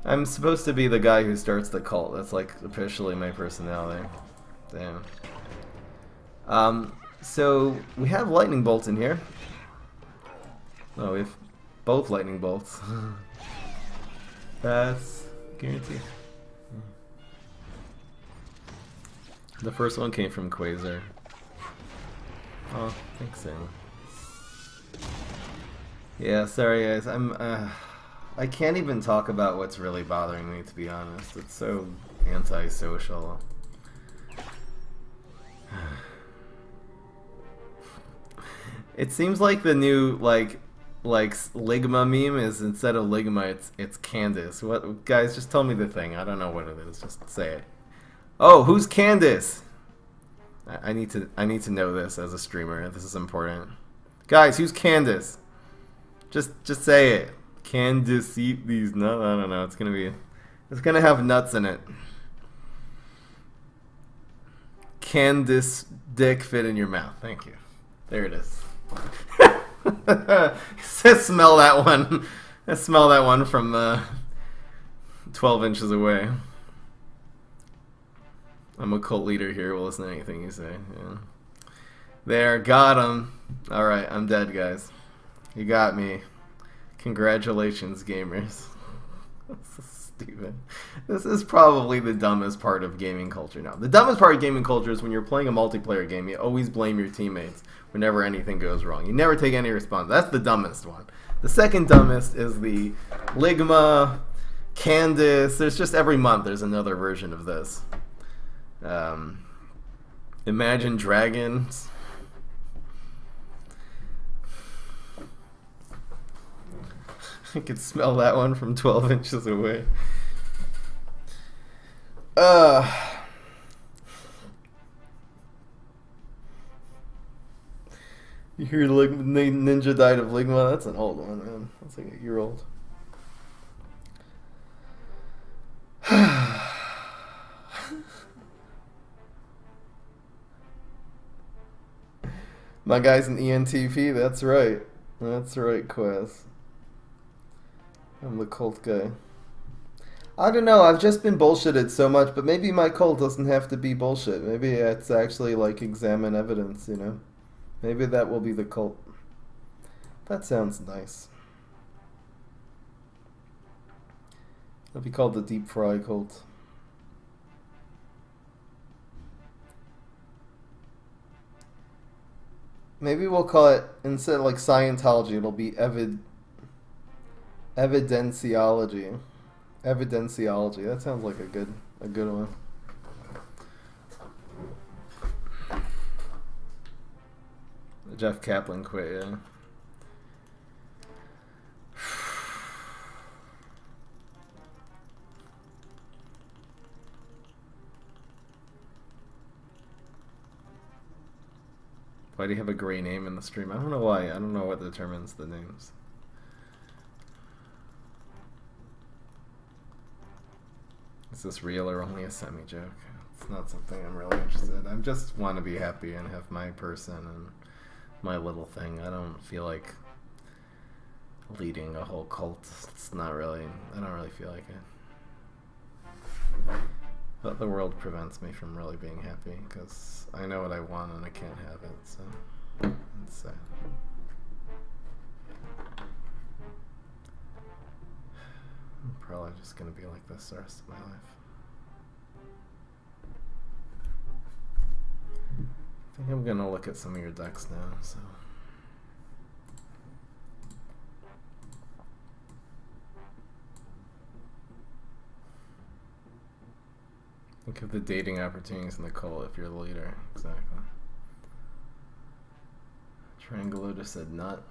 I'm supposed to be the guy who starts the cult. That's like officially my personality. Damn. So we have lightning bolts in here. Oh, we have both lightning bolts. That's guaranteed. The first one came from Quasar. Oh, thanks, Sam. Yeah, sorry guys. I can't even talk about what's really bothering me, to be honest. It's so antisocial. It seems like the new like Ligma meme is instead of Ligma, it's Candace. What, guys? Just tell me the thing. I don't know what it is. Just say it. Oh, who's Candace? I need to know this as a streamer. This is important. Guys, who's Candace? Just say it. Candace eat these nuts. I don't know. It's gonna have nuts in it. Candace dick fit in your mouth. Thank you. There it is. Smell that one. Smell that one from 12 inches away. I'm a cult leader here. We'll listen to anything you say. Yeah. There, got him. Alright, I'm dead, guys. You got me. Congratulations, gamers. This is stupid. This is probably the dumbest part of gaming culture now. The dumbest part of gaming culture is when you're playing a multiplayer game, you always blame your teammates whenever anything goes wrong. You never take any response. That's the dumbest one. The second dumbest is the Ligma, Candace. There's just every month there's another version of this. Imagine Dragons. I could smell that one from 12 inches away. You hear Ninja died of Ligma? That's an old one, man. That's like a year old. My guy's an ENTP, that's right. That's right, Quez. I'm the cult guy. I don't know, I've just been bullshitted so much, but maybe my cult doesn't have to be bullshit. Maybe it's actually like examine evidence, you know? Maybe that will be the cult. That sounds nice. It'll be called the Deep Fry Cult. Maybe we'll call it, instead of like Scientology, it'll be evidenciology. Evidenciology. That sounds like a good one. Jeff Kaplan quit, yeah. Why do you have a gray name in the stream? I don't know why. I don't know what determines the names. Is this real or only a semi-joke? It's not something I'm really interested in. I just want to be happy and have my person and my little thing. I don't feel like leading a whole cult. It's not really... I don't really feel like it. But the world prevents me from really being happy because I know what I want and I can't have it, so it's sad. I'm probably just going to be like this the rest of my life. I think I'm going to look at some of your decks now, so... Think of the dating opportunities in the cult if you're the leader. Exactly. Triangle just said nut.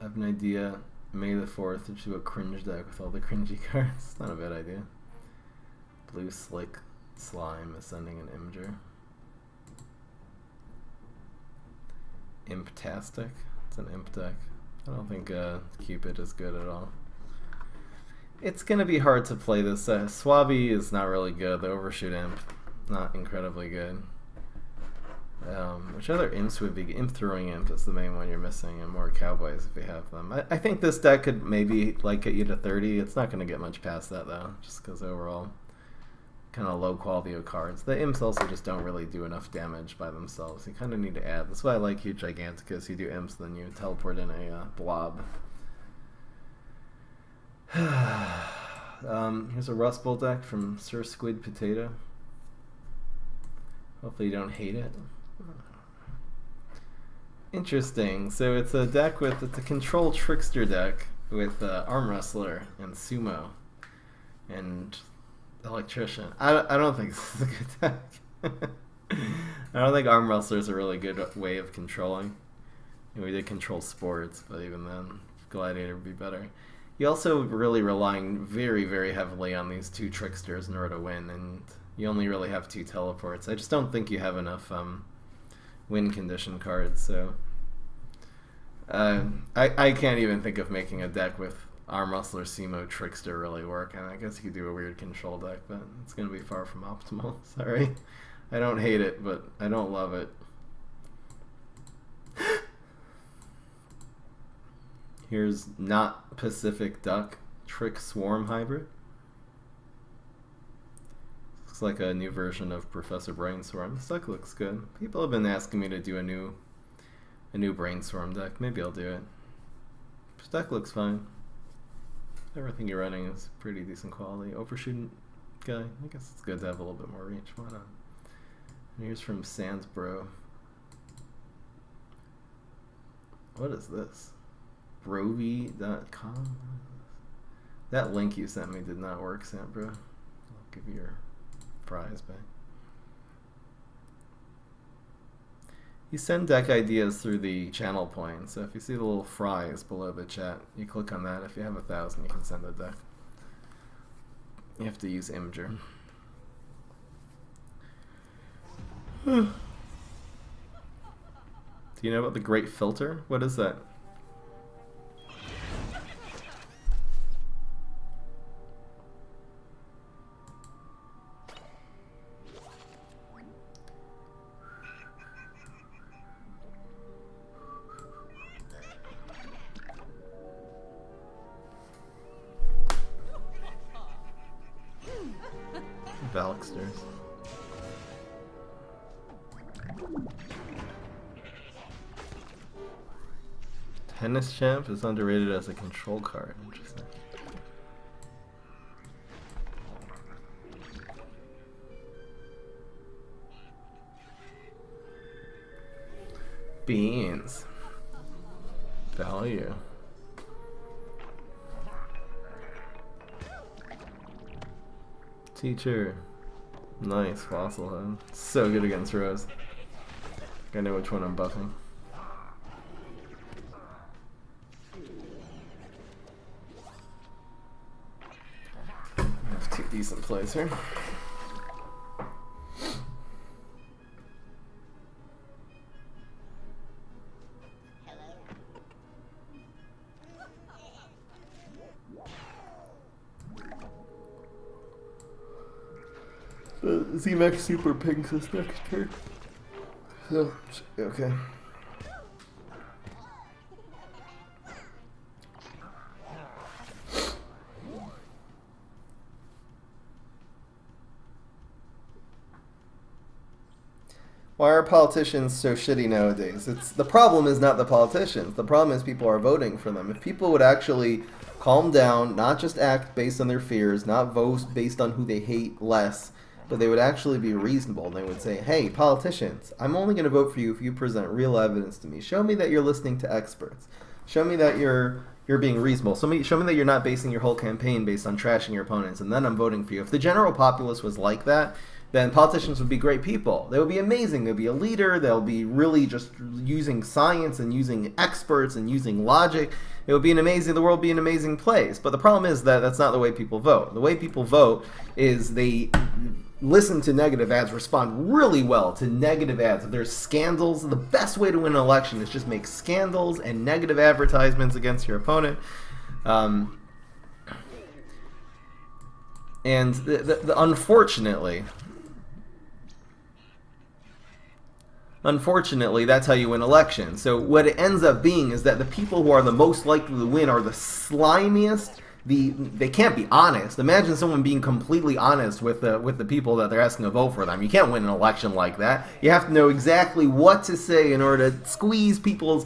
I have an idea. May the 4th, to do a cringe deck with all the cringy cards. Not a bad idea. Blue Slick Slime is sending an Imgur. Imptastic. It's an imp deck. I don't think Cupid is good at all. It's going to be hard to play this. Swabby is not really good. The Overshoot Imp, not incredibly good. Which other imps would be? Imp Throwing Imp is the main one you're missing, and more Cowboys if you have them. I think this deck could maybe like get you to 30. It's not going to get much past that though, just because overall kind of low quality of cards. The imps also just don't really do enough damage by themselves. You kind of need to add. That's why I like Huge Giganticus. You do imps, then you teleport in a blob. Here's a Rust Bowl deck from Sir Squid Potato. Hopefully you don't hate it. Interesting. So it's a deck with, it's a control trickster deck with Arm Wrestler and Sumo and Electrician. I don't think this is a good deck. I don't think Arm Wrestler is a really good way of controlling. We did control sports, but even then, Gladiator would be better. You also really relying very, very heavily on these two tricksters in order to win, and you only really have 2 teleports. I just don't think you have enough win condition cards, so I can't even think of making a deck with Arm Wrestler, Sumo, Trickster really work, and I guess you could do a weird control deck, but it's going to be far from optimal. Sorry. I don't hate it, but I don't love it. Here's Not Pacific Duck Trick Swarm Hybrid. Looks like a new version of Professor Brainstorm. This deck looks good. People have been asking me to do a new Brainstorm deck. Maybe I'll do it. This deck looks fine. Everything you're running is pretty decent quality. Overshooting guy. I guess it's good to have a little bit more reach. Why not? And here's from Sandsbro. What is this? Brovy.com? That link you sent me did not work, Sandbro. I'll give you your prize back. You send deck ideas through the channel point, so if you see the little fries below the chat, you click on that. If you have 1,000, you can send a deck. You have to use Imgur. Do you know about the Great Filter? What is that? Valksters. Tennis Champ is underrated as a control card. Interesting. Beans. Value. Teacher. Nice, Fossil Head. So good against Rose. I know which one I'm buffing. I have two decent plays here. Z-Max Super Pinks this next turn. So, okay. Why are politicians so shitty nowadays? The problem is not the politicians. The problem is people are voting for them. If people would actually calm down, not just act based on their fears, not vote based on who they hate less, but they would actually be reasonable. They would say, hey, politicians, I'm only going to vote for you if you present real evidence to me. Show me that you're listening to experts. Show me that you're being reasonable. Show me that you're not basing your whole campaign based on trashing your opponents, and then I'm voting for you. If the general populace was like that, then politicians would be great people. They would be amazing. They'll be a leader. They'll be really just using science and using experts and using logic. It would be the world would be an amazing place. But the problem is that that's not the way people vote. The way people vote is they listen to negative ads, respond really well to negative ads. If there's scandals, the best way to win an election is just make scandals and negative advertisements against your opponent. And unfortunately, that's how you win elections. So what it ends up being is that the people who are the most likely to win are the slimiest. They can't be honest. Imagine someone being completely honest with the people that they're asking to vote for them. You can't win an election like that. You have to know exactly what to say in order to squeeze people's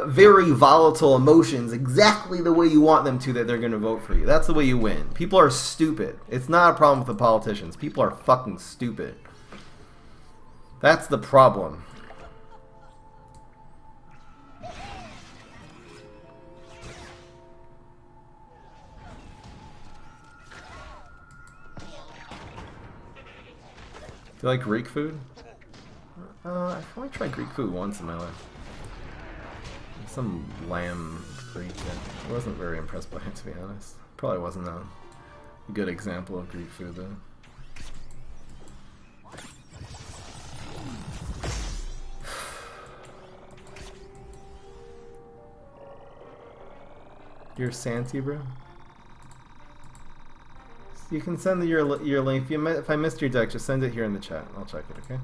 very volatile emotions exactly the way you want them to, that they're going to vote for you. That's the way you win. People are stupid. It's not a problem with the politicians. People are fucking stupid. That's the problem. Do you like Greek food? I've only tried Greek food once in my life. Some lamb Greek. I wasn't very impressed by it, to be honest. Probably wasn't a good example of Greek food, though. You're Santi, bro? You can send your link. If I missed your deck, just send it here in the chat. I'll check it, okay?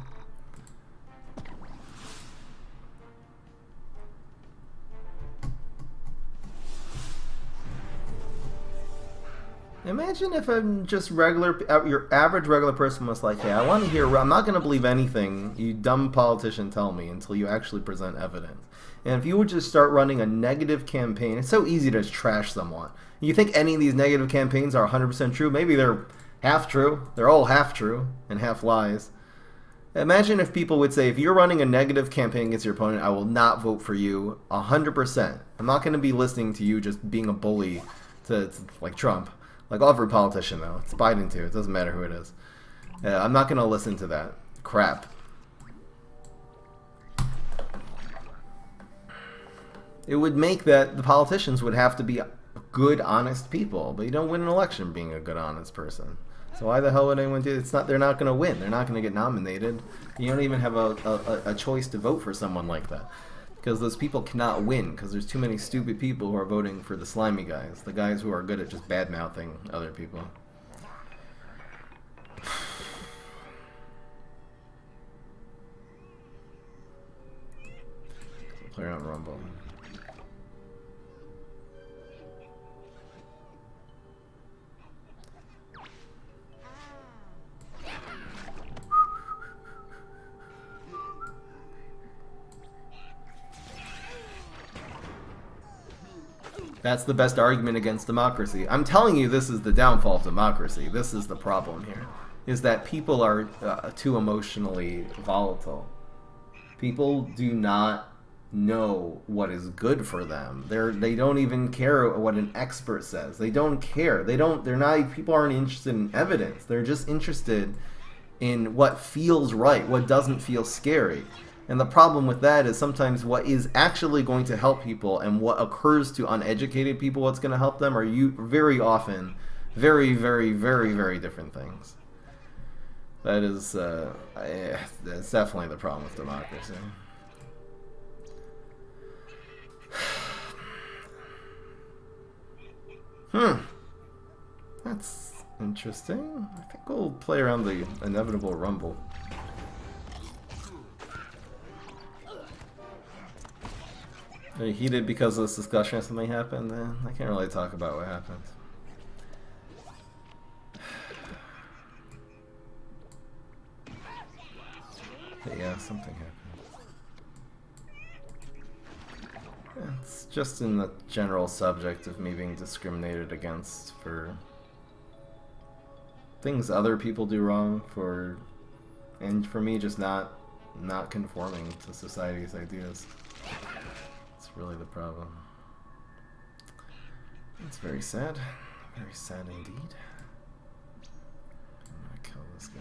Imagine if I'm just your average regular person was like, hey, I want to hear, I'm not going to believe anything you dumb politician tell me until you actually present evidence. And if you would just start running a negative campaign, it's so easy to just trash someone. You think any of these negative campaigns are 100% true? Maybe they're half true. They're all half true and half lies. Imagine if people would say, if you're running a negative campaign against your opponent, I will not vote for you 100%. I'm not going to be listening to you just being a bully to like Trump. Like every politician, though. It's Biden, too. It doesn't matter who it is. I'm not going to listen to that crap. It would make that the politicians would have to be good, honest people. But you don't win an election being a good, honest person. So why the hell would anyone do it? It's not. They're not going to win. They're not going to get nominated. You don't even have a choice to vote for someone like that. Because those people cannot win, because there's too many stupid people who are voting for the slimy guys. The guys who are good at just bad-mouthing other people. Player on Rumble. That's the best argument against democracy. I'm telling you, this is the downfall of democracy. This is the problem here, is that people are too emotionally volatile. People do not know what is good for them. They don't even care what an expert says. They don't care. They're not, people aren't interested in evidence. They're just interested in what feels right, what doesn't feel scary. And the problem with that is sometimes what is actually going to help people and what occurs to uneducated people what's going to help them are very often very, very, very, very different things. That is, that's definitely the problem with democracy. That's interesting. I think we'll play around the inevitable rumble. Are you heated because of this discussion or something happened? I can't really talk about what happened. But yeah, something happened. It's just in the general subject of me being discriminated against for things other people do wrong, and for me just not conforming to society's ideas. It's really the problem. It's very sad. Very sad indeed. I'm gonna kill this guy.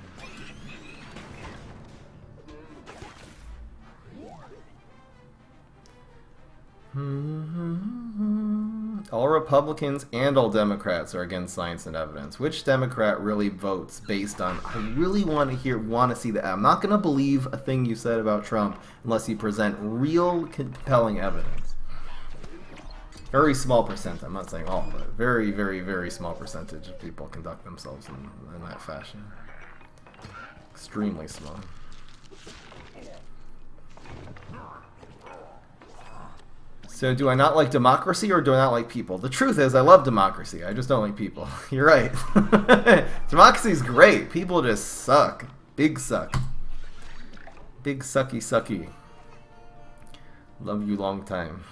All Republicans and all Democrats are against science and evidence. Which Democrat really votes based on, I really want to see that? I'm not going to believe a thing you said about Trump unless you present real compelling evidence. Very small percent, I'm not saying all, but very, very, very small percentage of people conduct themselves in that fashion. Extremely small. So do I not like democracy or do I not like people? The truth is I love democracy. I just don't like people. You're right. Democracy's great. People just suck. Big suck. Big sucky sucky. Love you long time.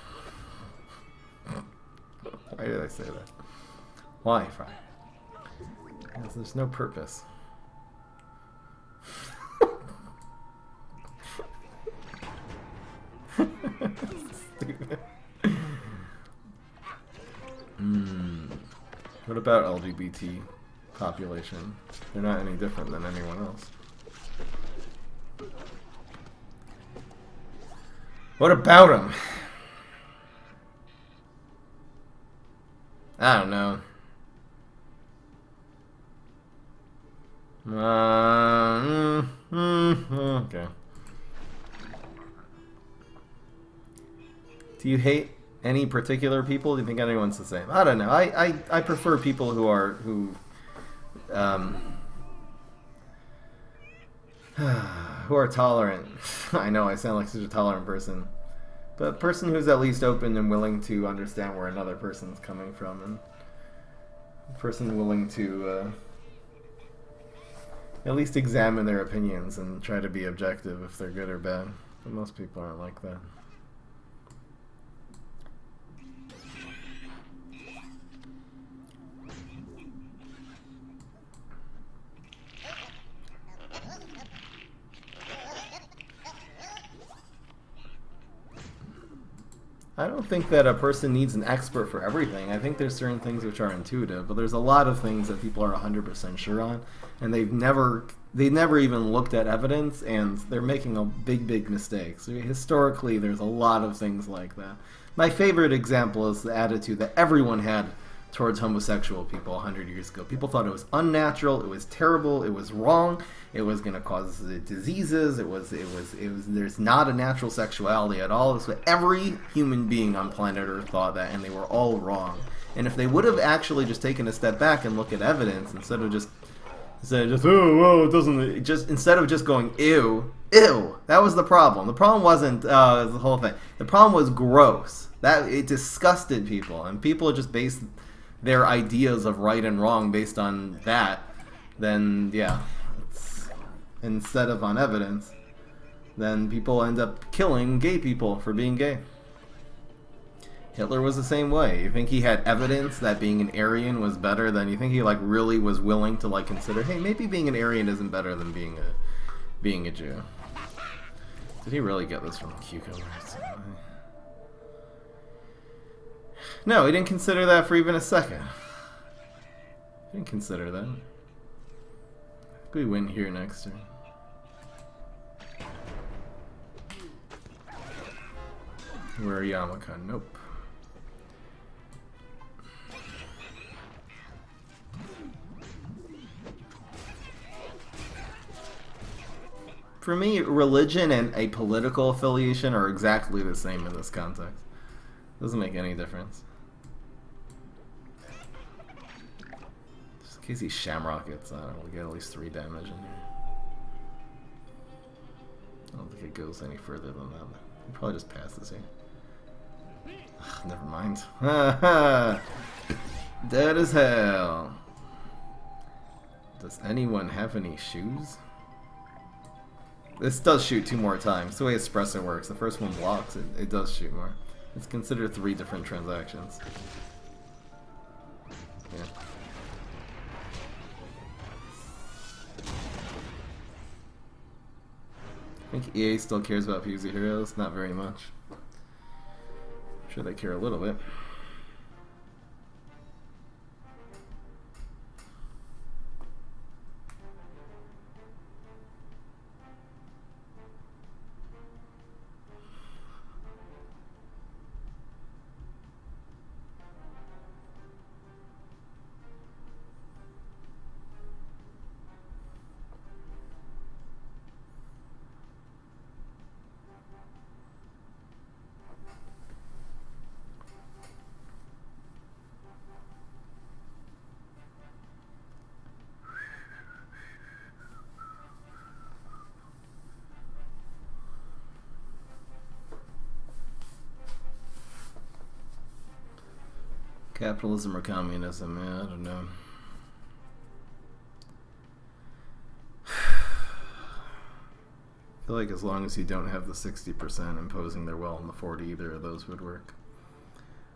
Why did I say that? Why, Fry? Because there's no purpose. Stupid. What about LGBT population? They're not any different than anyone else. What about them? I don't know. Okay. Do you hate any particular people? Do you think anyone's the same? I don't know. I prefer people who are who are tolerant. I know I sound like such a tolerant person, but a person who's at least open and willing to understand where another person's coming from, and a person willing to at least examine their opinions and try to be objective if they're good or bad. But most people aren't like that. I don't think that a person needs an expert for everything. I think there's certain things which are intuitive, but there's a lot of things that people are 100% sure on, and they never even looked at evidence, and they're making a big mistake. So historically, there's a lot of things like that. My favorite example is the attitude that everyone had towards homosexual people 100 years ago. People thought it was unnatural, it was terrible, it was wrong, it was going to cause diseases, there's not a natural sexuality at all. That's what every human being on planet Earth thought that, and they were all wrong. And if they would have actually just taken a step back and looked at evidence instead of just oh well, it doesn't, just instead of just going ew, that was the problem. The problem wasn't the whole thing. The problem was gross. That it disgusted people, and people just based their ideas of right and wrong based on that. Then yeah, instead of on evidence, then people end up killing gay people for being gay. Hitler was the same way. You think he had evidence that being an Aryan was better than, you think he like really was willing to like consider, hey, maybe being an Aryan isn't better than being a Jew. Did he really get this from Cucumbers? No, he didn't consider that for even a second. He didn't consider that. We win here next turn. Where are Yamaka? Nope. For me, religion and a political affiliation are exactly the same in this context. Doesn't make any difference. Just in case he shamrockets, we'll get at least 3 damage in here. I don't think it goes any further than that. He probably just passes here. Ugh, never mind. Dead as hell. Does anyone have any shoes? This does shoot 2 more times. It's the way Espresso works. The first one blocks, it does shoot more. It's considered 3 different transactions. Yeah. I think EA still cares about PvZ Heroes. Not very much. I'm sure they care a little bit. Capitalism or communism? Yeah, I don't know. I feel like as long as you don't have the 60% imposing their will on the 40, either of those would work.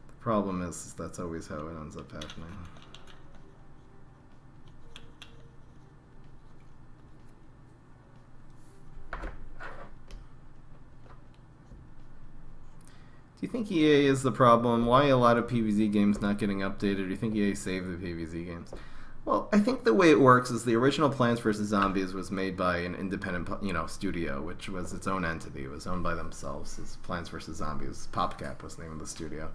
The problem is that's always how it ends up happening. Do you think EA is the problem? Why a lot of PvZ games not getting updated? Do you think EA saved the PvZ games? Well, I think the way it works is the original Plants vs. Zombies was made by an independent, studio, which was its own entity. It was owned by themselves. It's Plants vs. Zombies. PopCap was the name of the studio.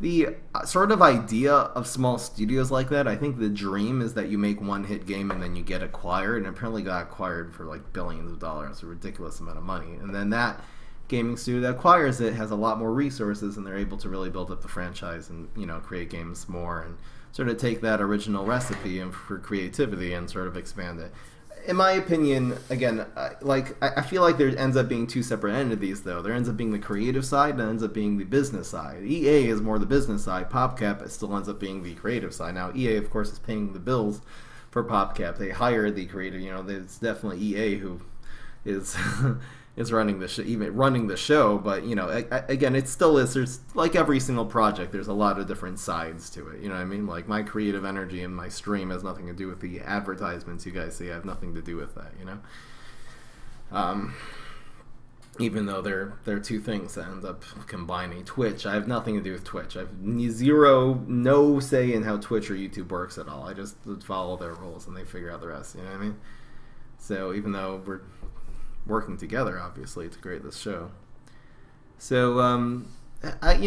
The sort of idea of small studios like that, I think the dream is that you make one-hit game and then you get acquired, and apparently got acquired for like billions of dollars, a ridiculous amount of money. And then that gaming studio that acquires it has a lot more resources, and they're able to really build up the franchise and create games more and sort of take that original recipe and for creativity and sort of expand it. In my opinion, again, I feel like there ends up being 2 separate entities, though. There ends up being the creative side and ends up being the business side. EA is more the business side. PopCap still ends up being the creative side. Now, EA, of course, is paying the bills for PopCap. They hired the creator. It's definitely EA who is is running the show, but again, it still is. There's like every single project, there's a lot of different sides to it. You know what I mean? Like my creative energy in my stream has nothing to do with the advertisements you guys see. I have nothing to do with that. Even though they're 2 things that end up combining. Twitch, I have nothing to do with Twitch. I have no say in how Twitch or YouTube works at all. I just follow their rules and they figure out the rest. You know what I mean? So even though we're working together, obviously, to create this show. So, I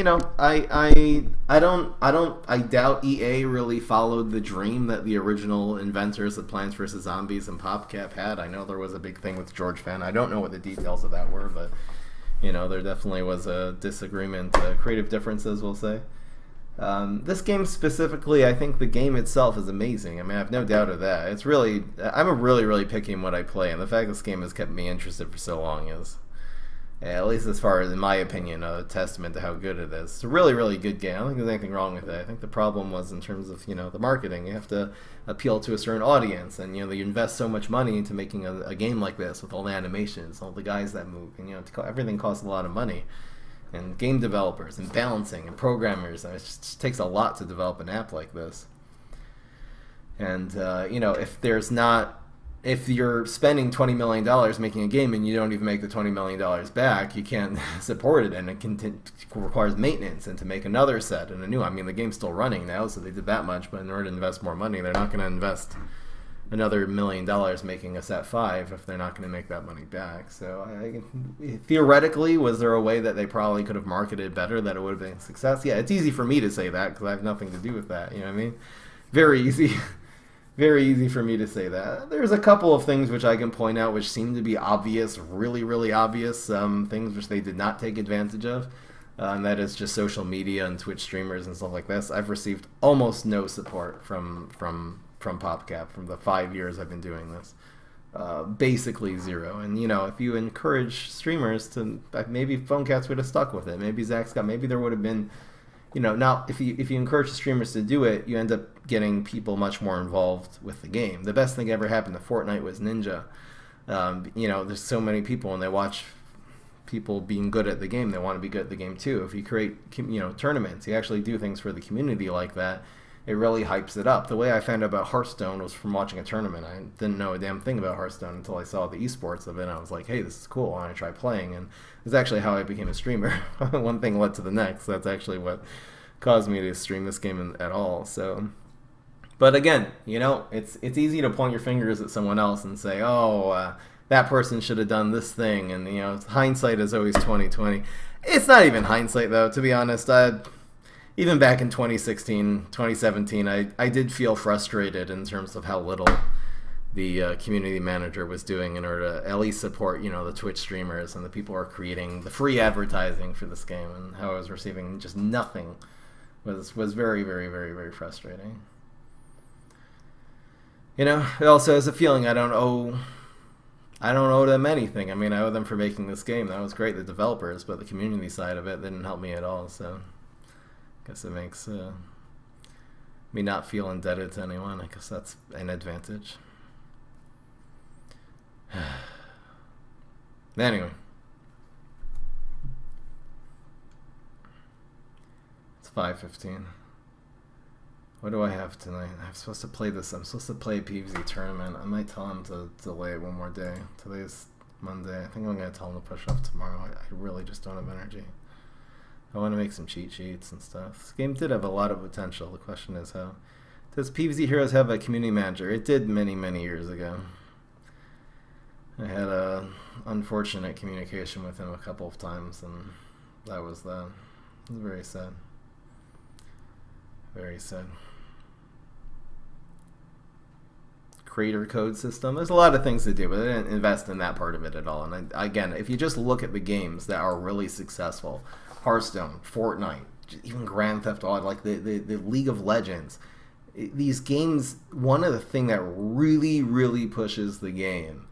doubt EA really followed the dream that the original inventors of Plants vs. Zombies and PopCap had. I know there was a big thing with George Fenn. I don't know what the details of that were, but, there definitely was a disagreement, creative differences, we'll say. This game specifically, I think the game itself is amazing. I mean, I have no doubt of that. I'm really, really picky in what I play, and the fact this game has kept me interested for so long is, at least as far as, in my opinion, a testament to how good it is. It's a really, really good game. I don't think there's anything wrong with it. I think the problem was in terms of, the marketing. You have to appeal to a certain audience, and, you invest so much money into making a game like this with all the animations, all the guys that move, and, everything costs a lot of money. And game developers and balancing and programmers. It just takes a lot to develop an app like this. And if there's not if you're spending $20 million making a game and you don't even make the $20 million back, you can't support it, and it requires maintenance, and to make another set and a new. I mean, the game's still running now, so they did that much, but in order to invest more money, they're not going to invest another $1 million making a set 5 if they're not going to make that money back. So theoretically, was there a way that they probably could have marketed better that it would have been a success? Yeah, it's easy for me to say that because I have nothing to do with that. You know what I mean? Very easy. Very easy for me to say that. There's a couple of things which I can point out which seem to be obvious, really, really obvious, things which they did not take advantage of. And that is just social media and Twitch streamers and stuff like this. I've received almost no support from PopCap from the 5 years I've been doing this. Basically zero. And, you know, if you encourage streamers to, maybe PhoneCats would have stuck with it. Maybe Zach Scott, maybe there would have been, you know, now if you encourage the streamers to do it, you end up getting people much more involved with the game. The best thing ever happened to Fortnite was Ninja. You know, there's so many people and they watch people being good at the game. They want to be good at the game too. If you create, you know, tournaments, you actually do things for the community like that, it really hypes it up. The way I found out about Hearthstone was from watching a tournament. I didn't know a damn thing about Hearthstone until I saw the esports of it, and I was like, hey, this is cool, I want to try playing. And it's actually how I became a streamer. One thing led to the next. That's actually what caused me to stream this game at all. So, but again, you know, it's easy to point your fingers at someone else and say, oh, that person should have done this thing, and, you know, hindsight is always 20/20. It's not even hindsight, though, to be honest. Even back in 2016, 2017, I did feel frustrated in terms of how little the community manager was doing in order to at least support, you know, the Twitch streamers and the people who are creating the free advertising for this game, and how I was receiving just nothing was very, very, very, very frustrating. You know, it also has a feeling I don't owe them anything. I mean, I owe them for making this game. That was great, the developers, but the community side of it didn't help me at all, so I guess it makes me not feel indebted to anyone. I guess that's an advantage. Anyway. It's 5:15. What do I have tonight? I'm supposed to play this. I'm supposed to play a PvZ tournament. I might tell him to delay it one more day. Today's Monday. I think I'm going to tell him to push off tomorrow. I really just don't have energy. I want to make some cheat sheets and stuff. This game did have a lot of potential. The question is how. Does PvZ Heroes have a community manager? It did many, many years ago. I had a unfortunate communication with him a couple of times, and that was that. It was very sad. Very sad. Creator code system. There's a lot of things to do, but I didn't invest in that part of it at all. And again, if you just look at the games that are really successful, Hearthstone, Fortnite, even Grand Theft Auto, like the League of Legends, these games, one of the things that really, really pushes the game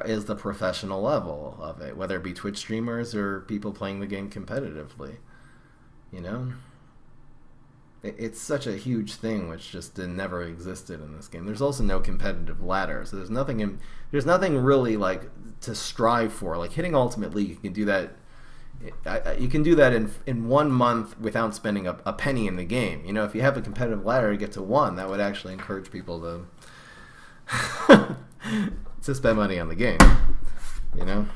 is the professional level of it, whether it be Twitch streamers or people playing the game competitively. You know? It's such a huge thing, which just never existed in this game. There's also no competitive ladder, so there's nothing really like to strive for. Like hitting Ultimate League, you can do that. You can do that in 1 month without spending a penny in the game. You know, if you have a competitive ladder to get to 1, that would actually encourage people to to spend money on the game. You know,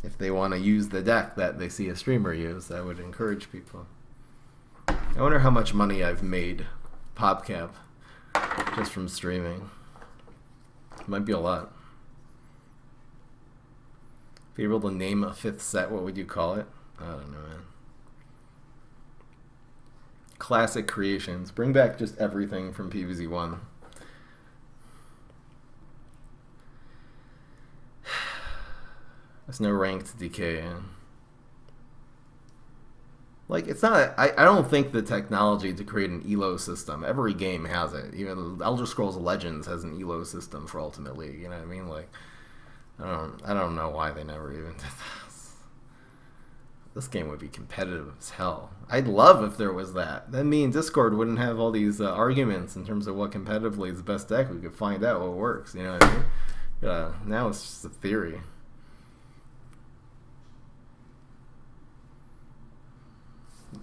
if they want to use the deck that they see a streamer use, that would encourage people. I wonder how much money I've made, PopCap, just from streaming. It might be a lot. If you're able to name a 5th set, what would you call it? I don't know, man. Classic creations. Bring back just everything from PvZ 1. There's no ranked decay. Like, it's not... I don't think the technology to create an ELO system... Every game has it. Even Elder Scrolls Legends has an ELO system for Ultimate League. You know what I mean? Like, I don't know why they never even did this. This game would be competitive as hell. I'd love if there was that. Then me and Discord wouldn't have all these arguments in terms of what competitively is the best deck. We could find out what works. You know what I mean? Now it's just a theory.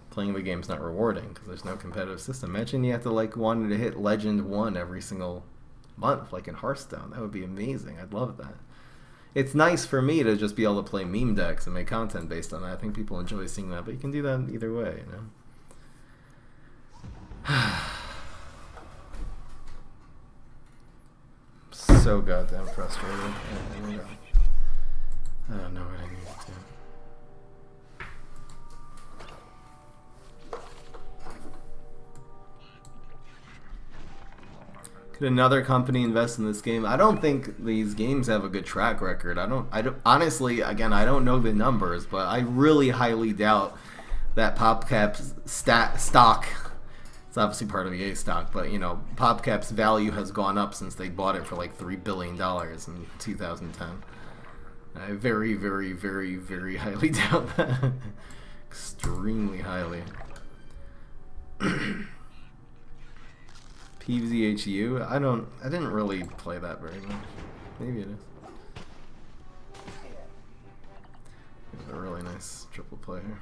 Playing the game's not rewarding because there's no competitive system. Imagine you have to wanting to hit Legend 1 every single month, like in Hearthstone. That would be amazing. I'd love that. It's nice for me to just be able to play meme decks and make content based on that. I think people enjoy seeing that, but you can do that either way, you know? So goddamn frustrated. I don't know what I need to do. Could another company invest in this game? I don't think these games have a good track record. I don't honestly, again, I don't know the numbers, but I really highly doubt that PopCap's stock, it's obviously part of the A stock, but you know, PopCap's value has gone up since they bought it for like $3 billion in 2010. I very, very, very, very highly doubt that. Extremely highly. PvZHU? I didn't really play that very much. Maybe it is. It's a really nice triple play here.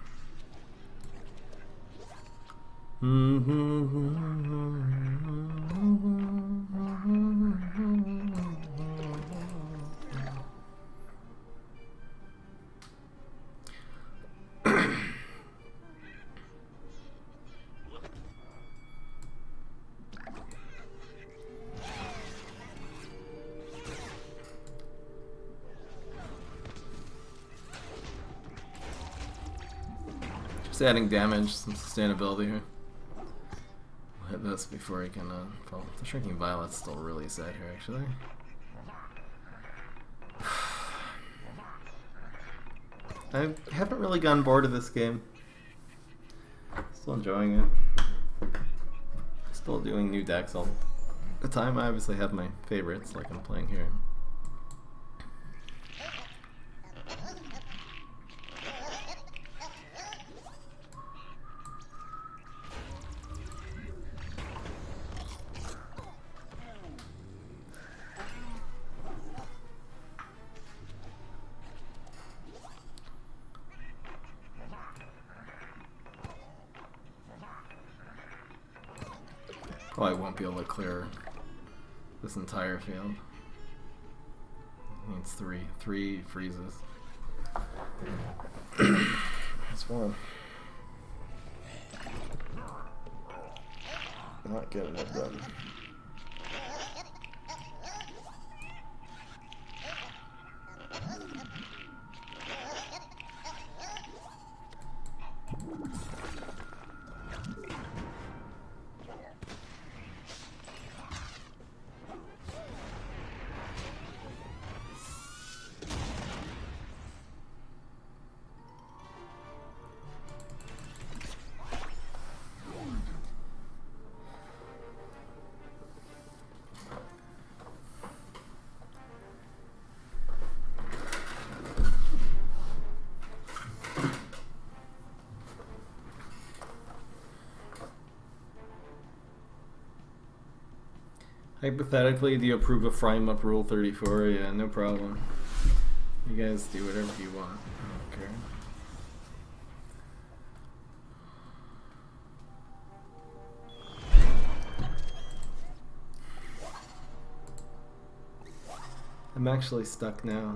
Just adding damage, some sustainability here. We'll hit this before he can fall. The Shrinking Violet's still really sad here, actually. I haven't really gotten bored of this game. Still enjoying it. Still doing new decks all the time. I obviously have my favorites, like I'm playing here. Probably won't be able to clear this entire field. It needs three freezes. That's one. Not getting it done. Hypothetically, do you approve of frying up Rule 34? Yeah, no problem. You guys do whatever you want. I don't care. I'm actually stuck now.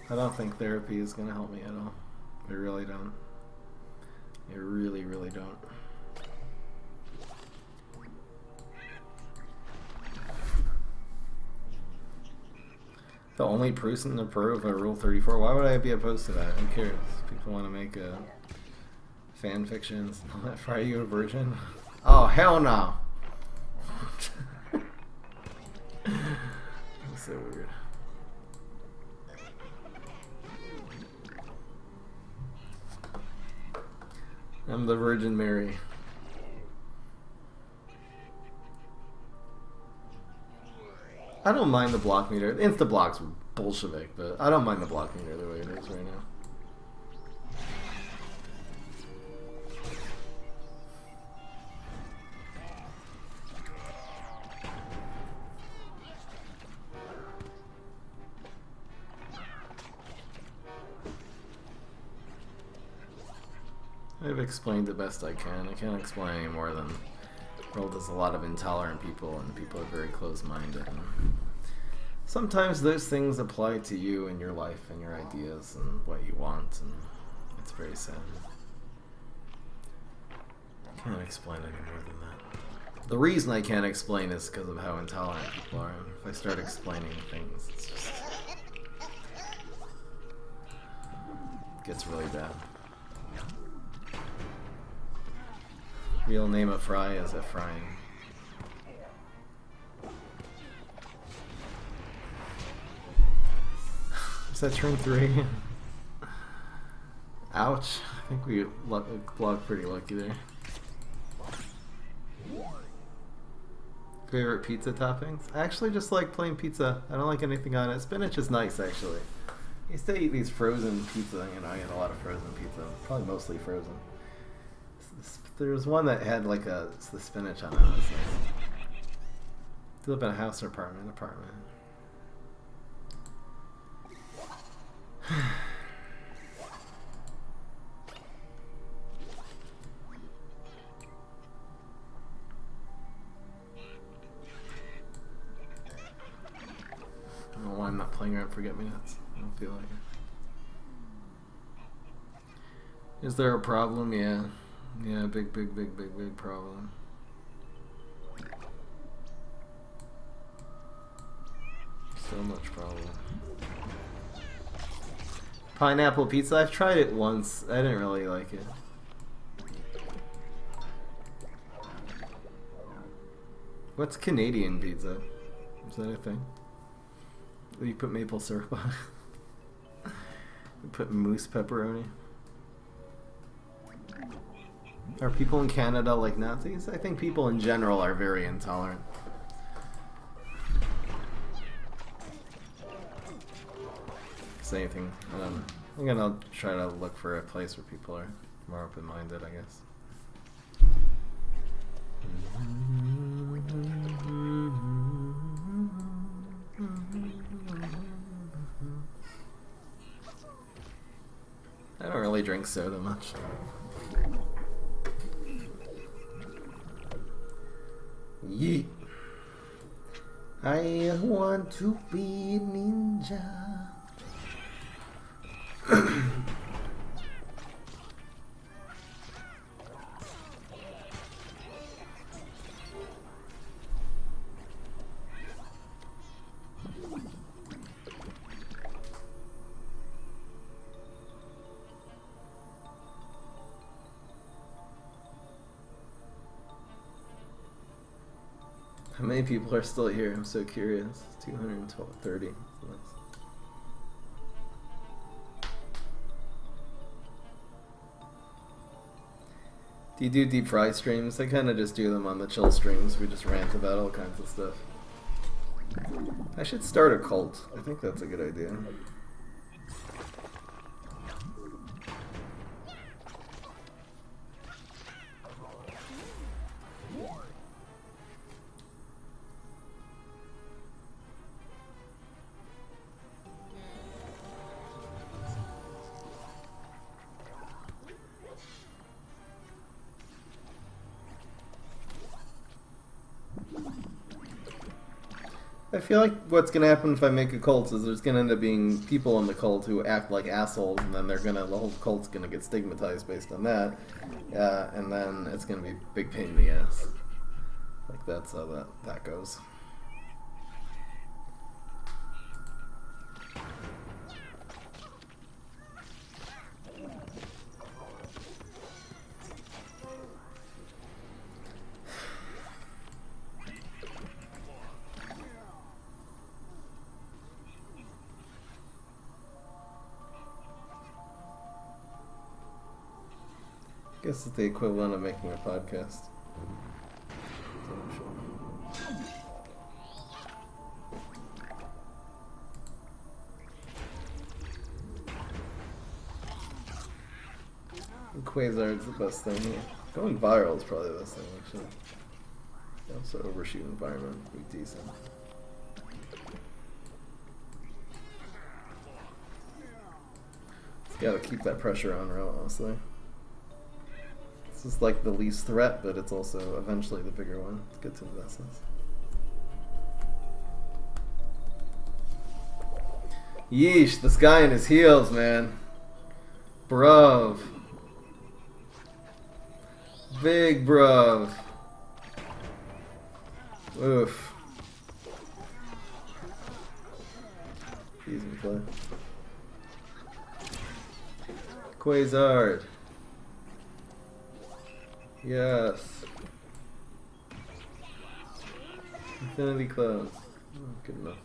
I don't think therapy is going to help me at all. I really don't. I really, really don't. The only person to approve of Rule 34? Why would I be opposed to that? I'm curious. People want to make fan fictions and all that. Fry you a virgin? Oh, hell no! That's so weird. I'm the Virgin Mary. I don't mind the block meter. Insta-block's Bolshevik, but I don't mind the block meter the way it is right now. I've explained the best I can. I can't explain any more than The world has a lot of intolerant people, and people are very close-minded. And sometimes those things apply to you and your life and your ideas and what you want, and it's very sad. I can't explain any more than that. The reason I can't explain is because of how intolerant people are. If I start explaining things, it's just... it gets really bad. Real name of Fry is Ephraim. Is that turn 3? Ouch. I think we blocked pretty lucky there. Favorite pizza toppings? I actually just like plain pizza. I don't like anything on it. Spinach is nice, actually. I used to eat these frozen pizza. You know, I get a lot of frozen pizza. Probably mostly frozen. There was one that had like the spinach on it. It was nice. Do you live in a house or apartment? Apartment. I don't know why I'm not playing around Forget-Me-Nuts. I don't feel like it. Is there a problem? Yeah. Yeah, big problem. So much problem. Pineapple pizza? I've tried it once. I didn't really like it. What's Canadian pizza? Is that a thing? You put maple syrup on it. You put mousse pepperoni. Are people in Canada like Nazis? I think people in general are very intolerant. Say anything. I'm gonna try to look for a place where people are more open-minded, I guess. I don't really drink soda much. Yeet. I want to be a ninja. How many people are still here? I'm so curious. 230. That's nice. Do you do deep fry streams? I kind of just do them on the chill streams. We just rant about all kinds of stuff. I should start a cult. I think that's a good idea. I feel like what's gonna happen if I make a cult is there's gonna end up being people in the cult who act like assholes, and then the whole cult's gonna get stigmatized based on that, and then it's gonna be a big pain in the ass. Like that's how that goes. I guess it's the equivalent of making a podcast. Quasar's the best thing here. Going viral is probably the best thing, actually. Also, overshoot environment would be decent. Just gotta keep that pressure on real, honestly. This is like the least threat, but it's also eventually the bigger one. It's good to invest in. Yeesh, this guy in his heels, man. Bruv. Big bruv. Oof. Easy play. Quasar. Yes. Infinity Clouds. Oh, good enough.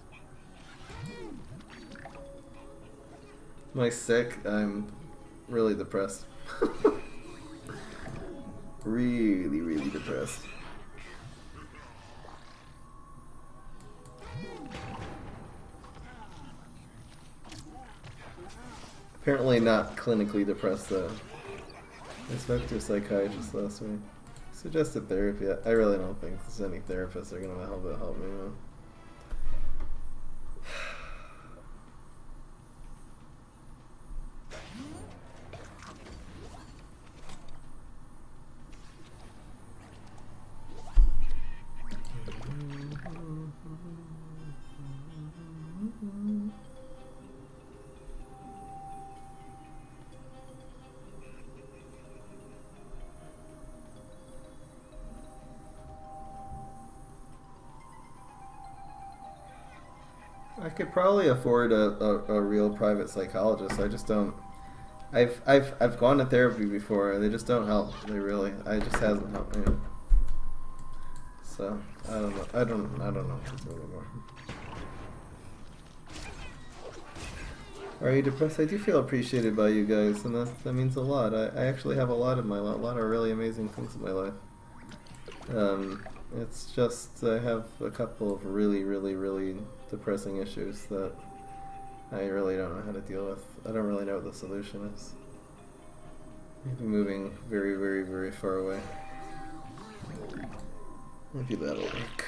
Am I sick? I'm really depressed. Really, really depressed. Apparently not clinically depressed though. I spoke to a psychiatrist last week. Suggested therapy. I really don't think there's any therapists that are gonna help me, man. I could probably afford a real private psychologist. I just don't. I've gone to therapy before. They just don't help. They really. I just hasn't helped me. So I don't know. I don't know what to do anymore. Are you depressed? I do feel appreciated by you guys, and that means a lot. I actually have a lot of really amazing things in my life. It's just I have a couple of really depressing issues that I really don't know how to deal with. I don't really know what the solution is. Maybe moving very far away. Maybe that'll work.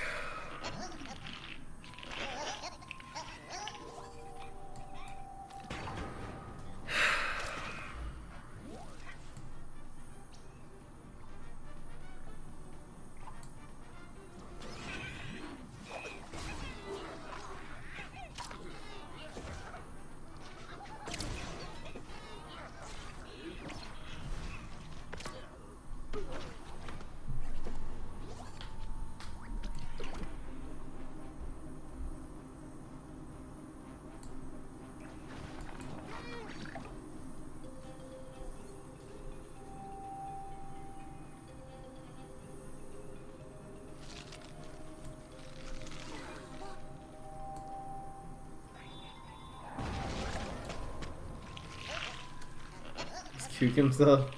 Puke himself.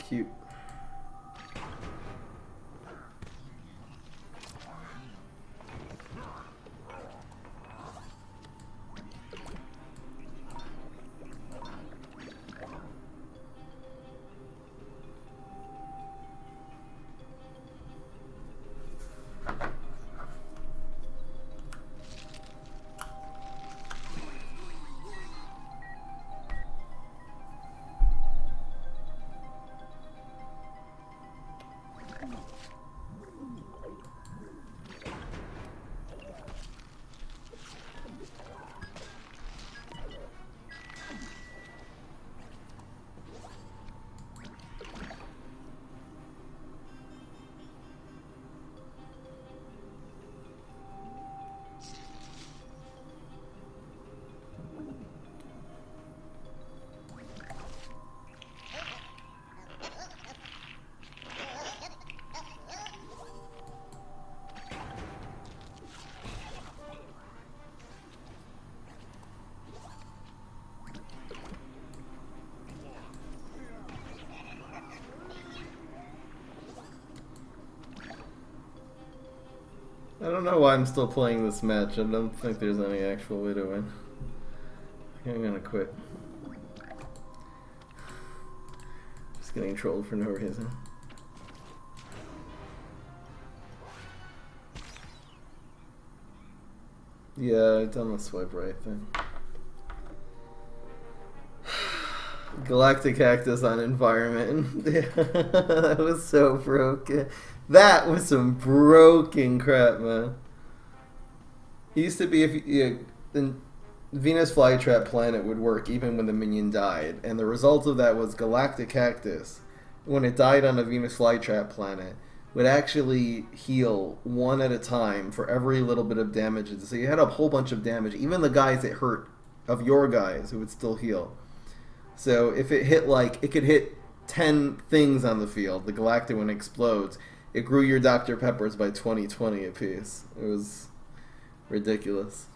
Cute. I don't know why I'm still playing this match. I don't think there's any actual way to win. I'm gonna quit. Just getting trolled for no reason. Yeah, I've done the swipe right thing. Galactic Cactus on environment. That was so broken. That was some broken crap, man. It used to be if the Venus flytrap planet would work even when the minion died, and the result of that was Galactic Cactus, when it died on a Venus flytrap planet, would actually heal one at a time for every little bit of damage. So you had a whole bunch of damage. Even the guys it hurt, of your guys, it would still heal. So if it hit it could hit 10 things on the field, the Galactic one explodes. It grew your Dr. Peppers by 20 apiece. It was ridiculous.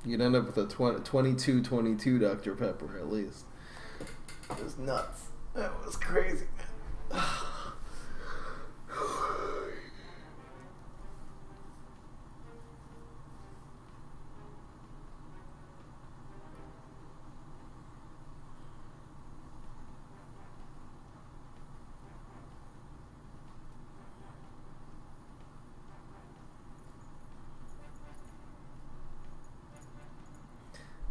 You'd end up with a 22 Dr. Pepper at least. It was nuts. That was crazy, man.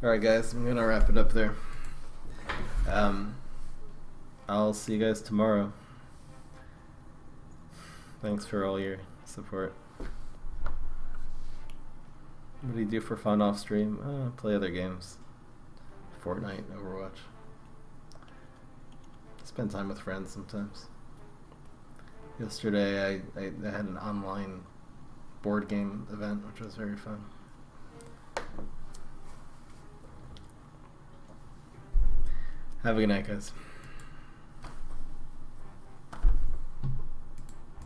Alright guys, I'm gonna wrap it up there. I'll see you guys tomorrow. Thanks for all your support. What do you do for fun off stream? Play other games. Fortnite, Overwatch. Spend time with friends sometimes. Yesterday I had an online board game event, which was very fun. Have a good night, guys.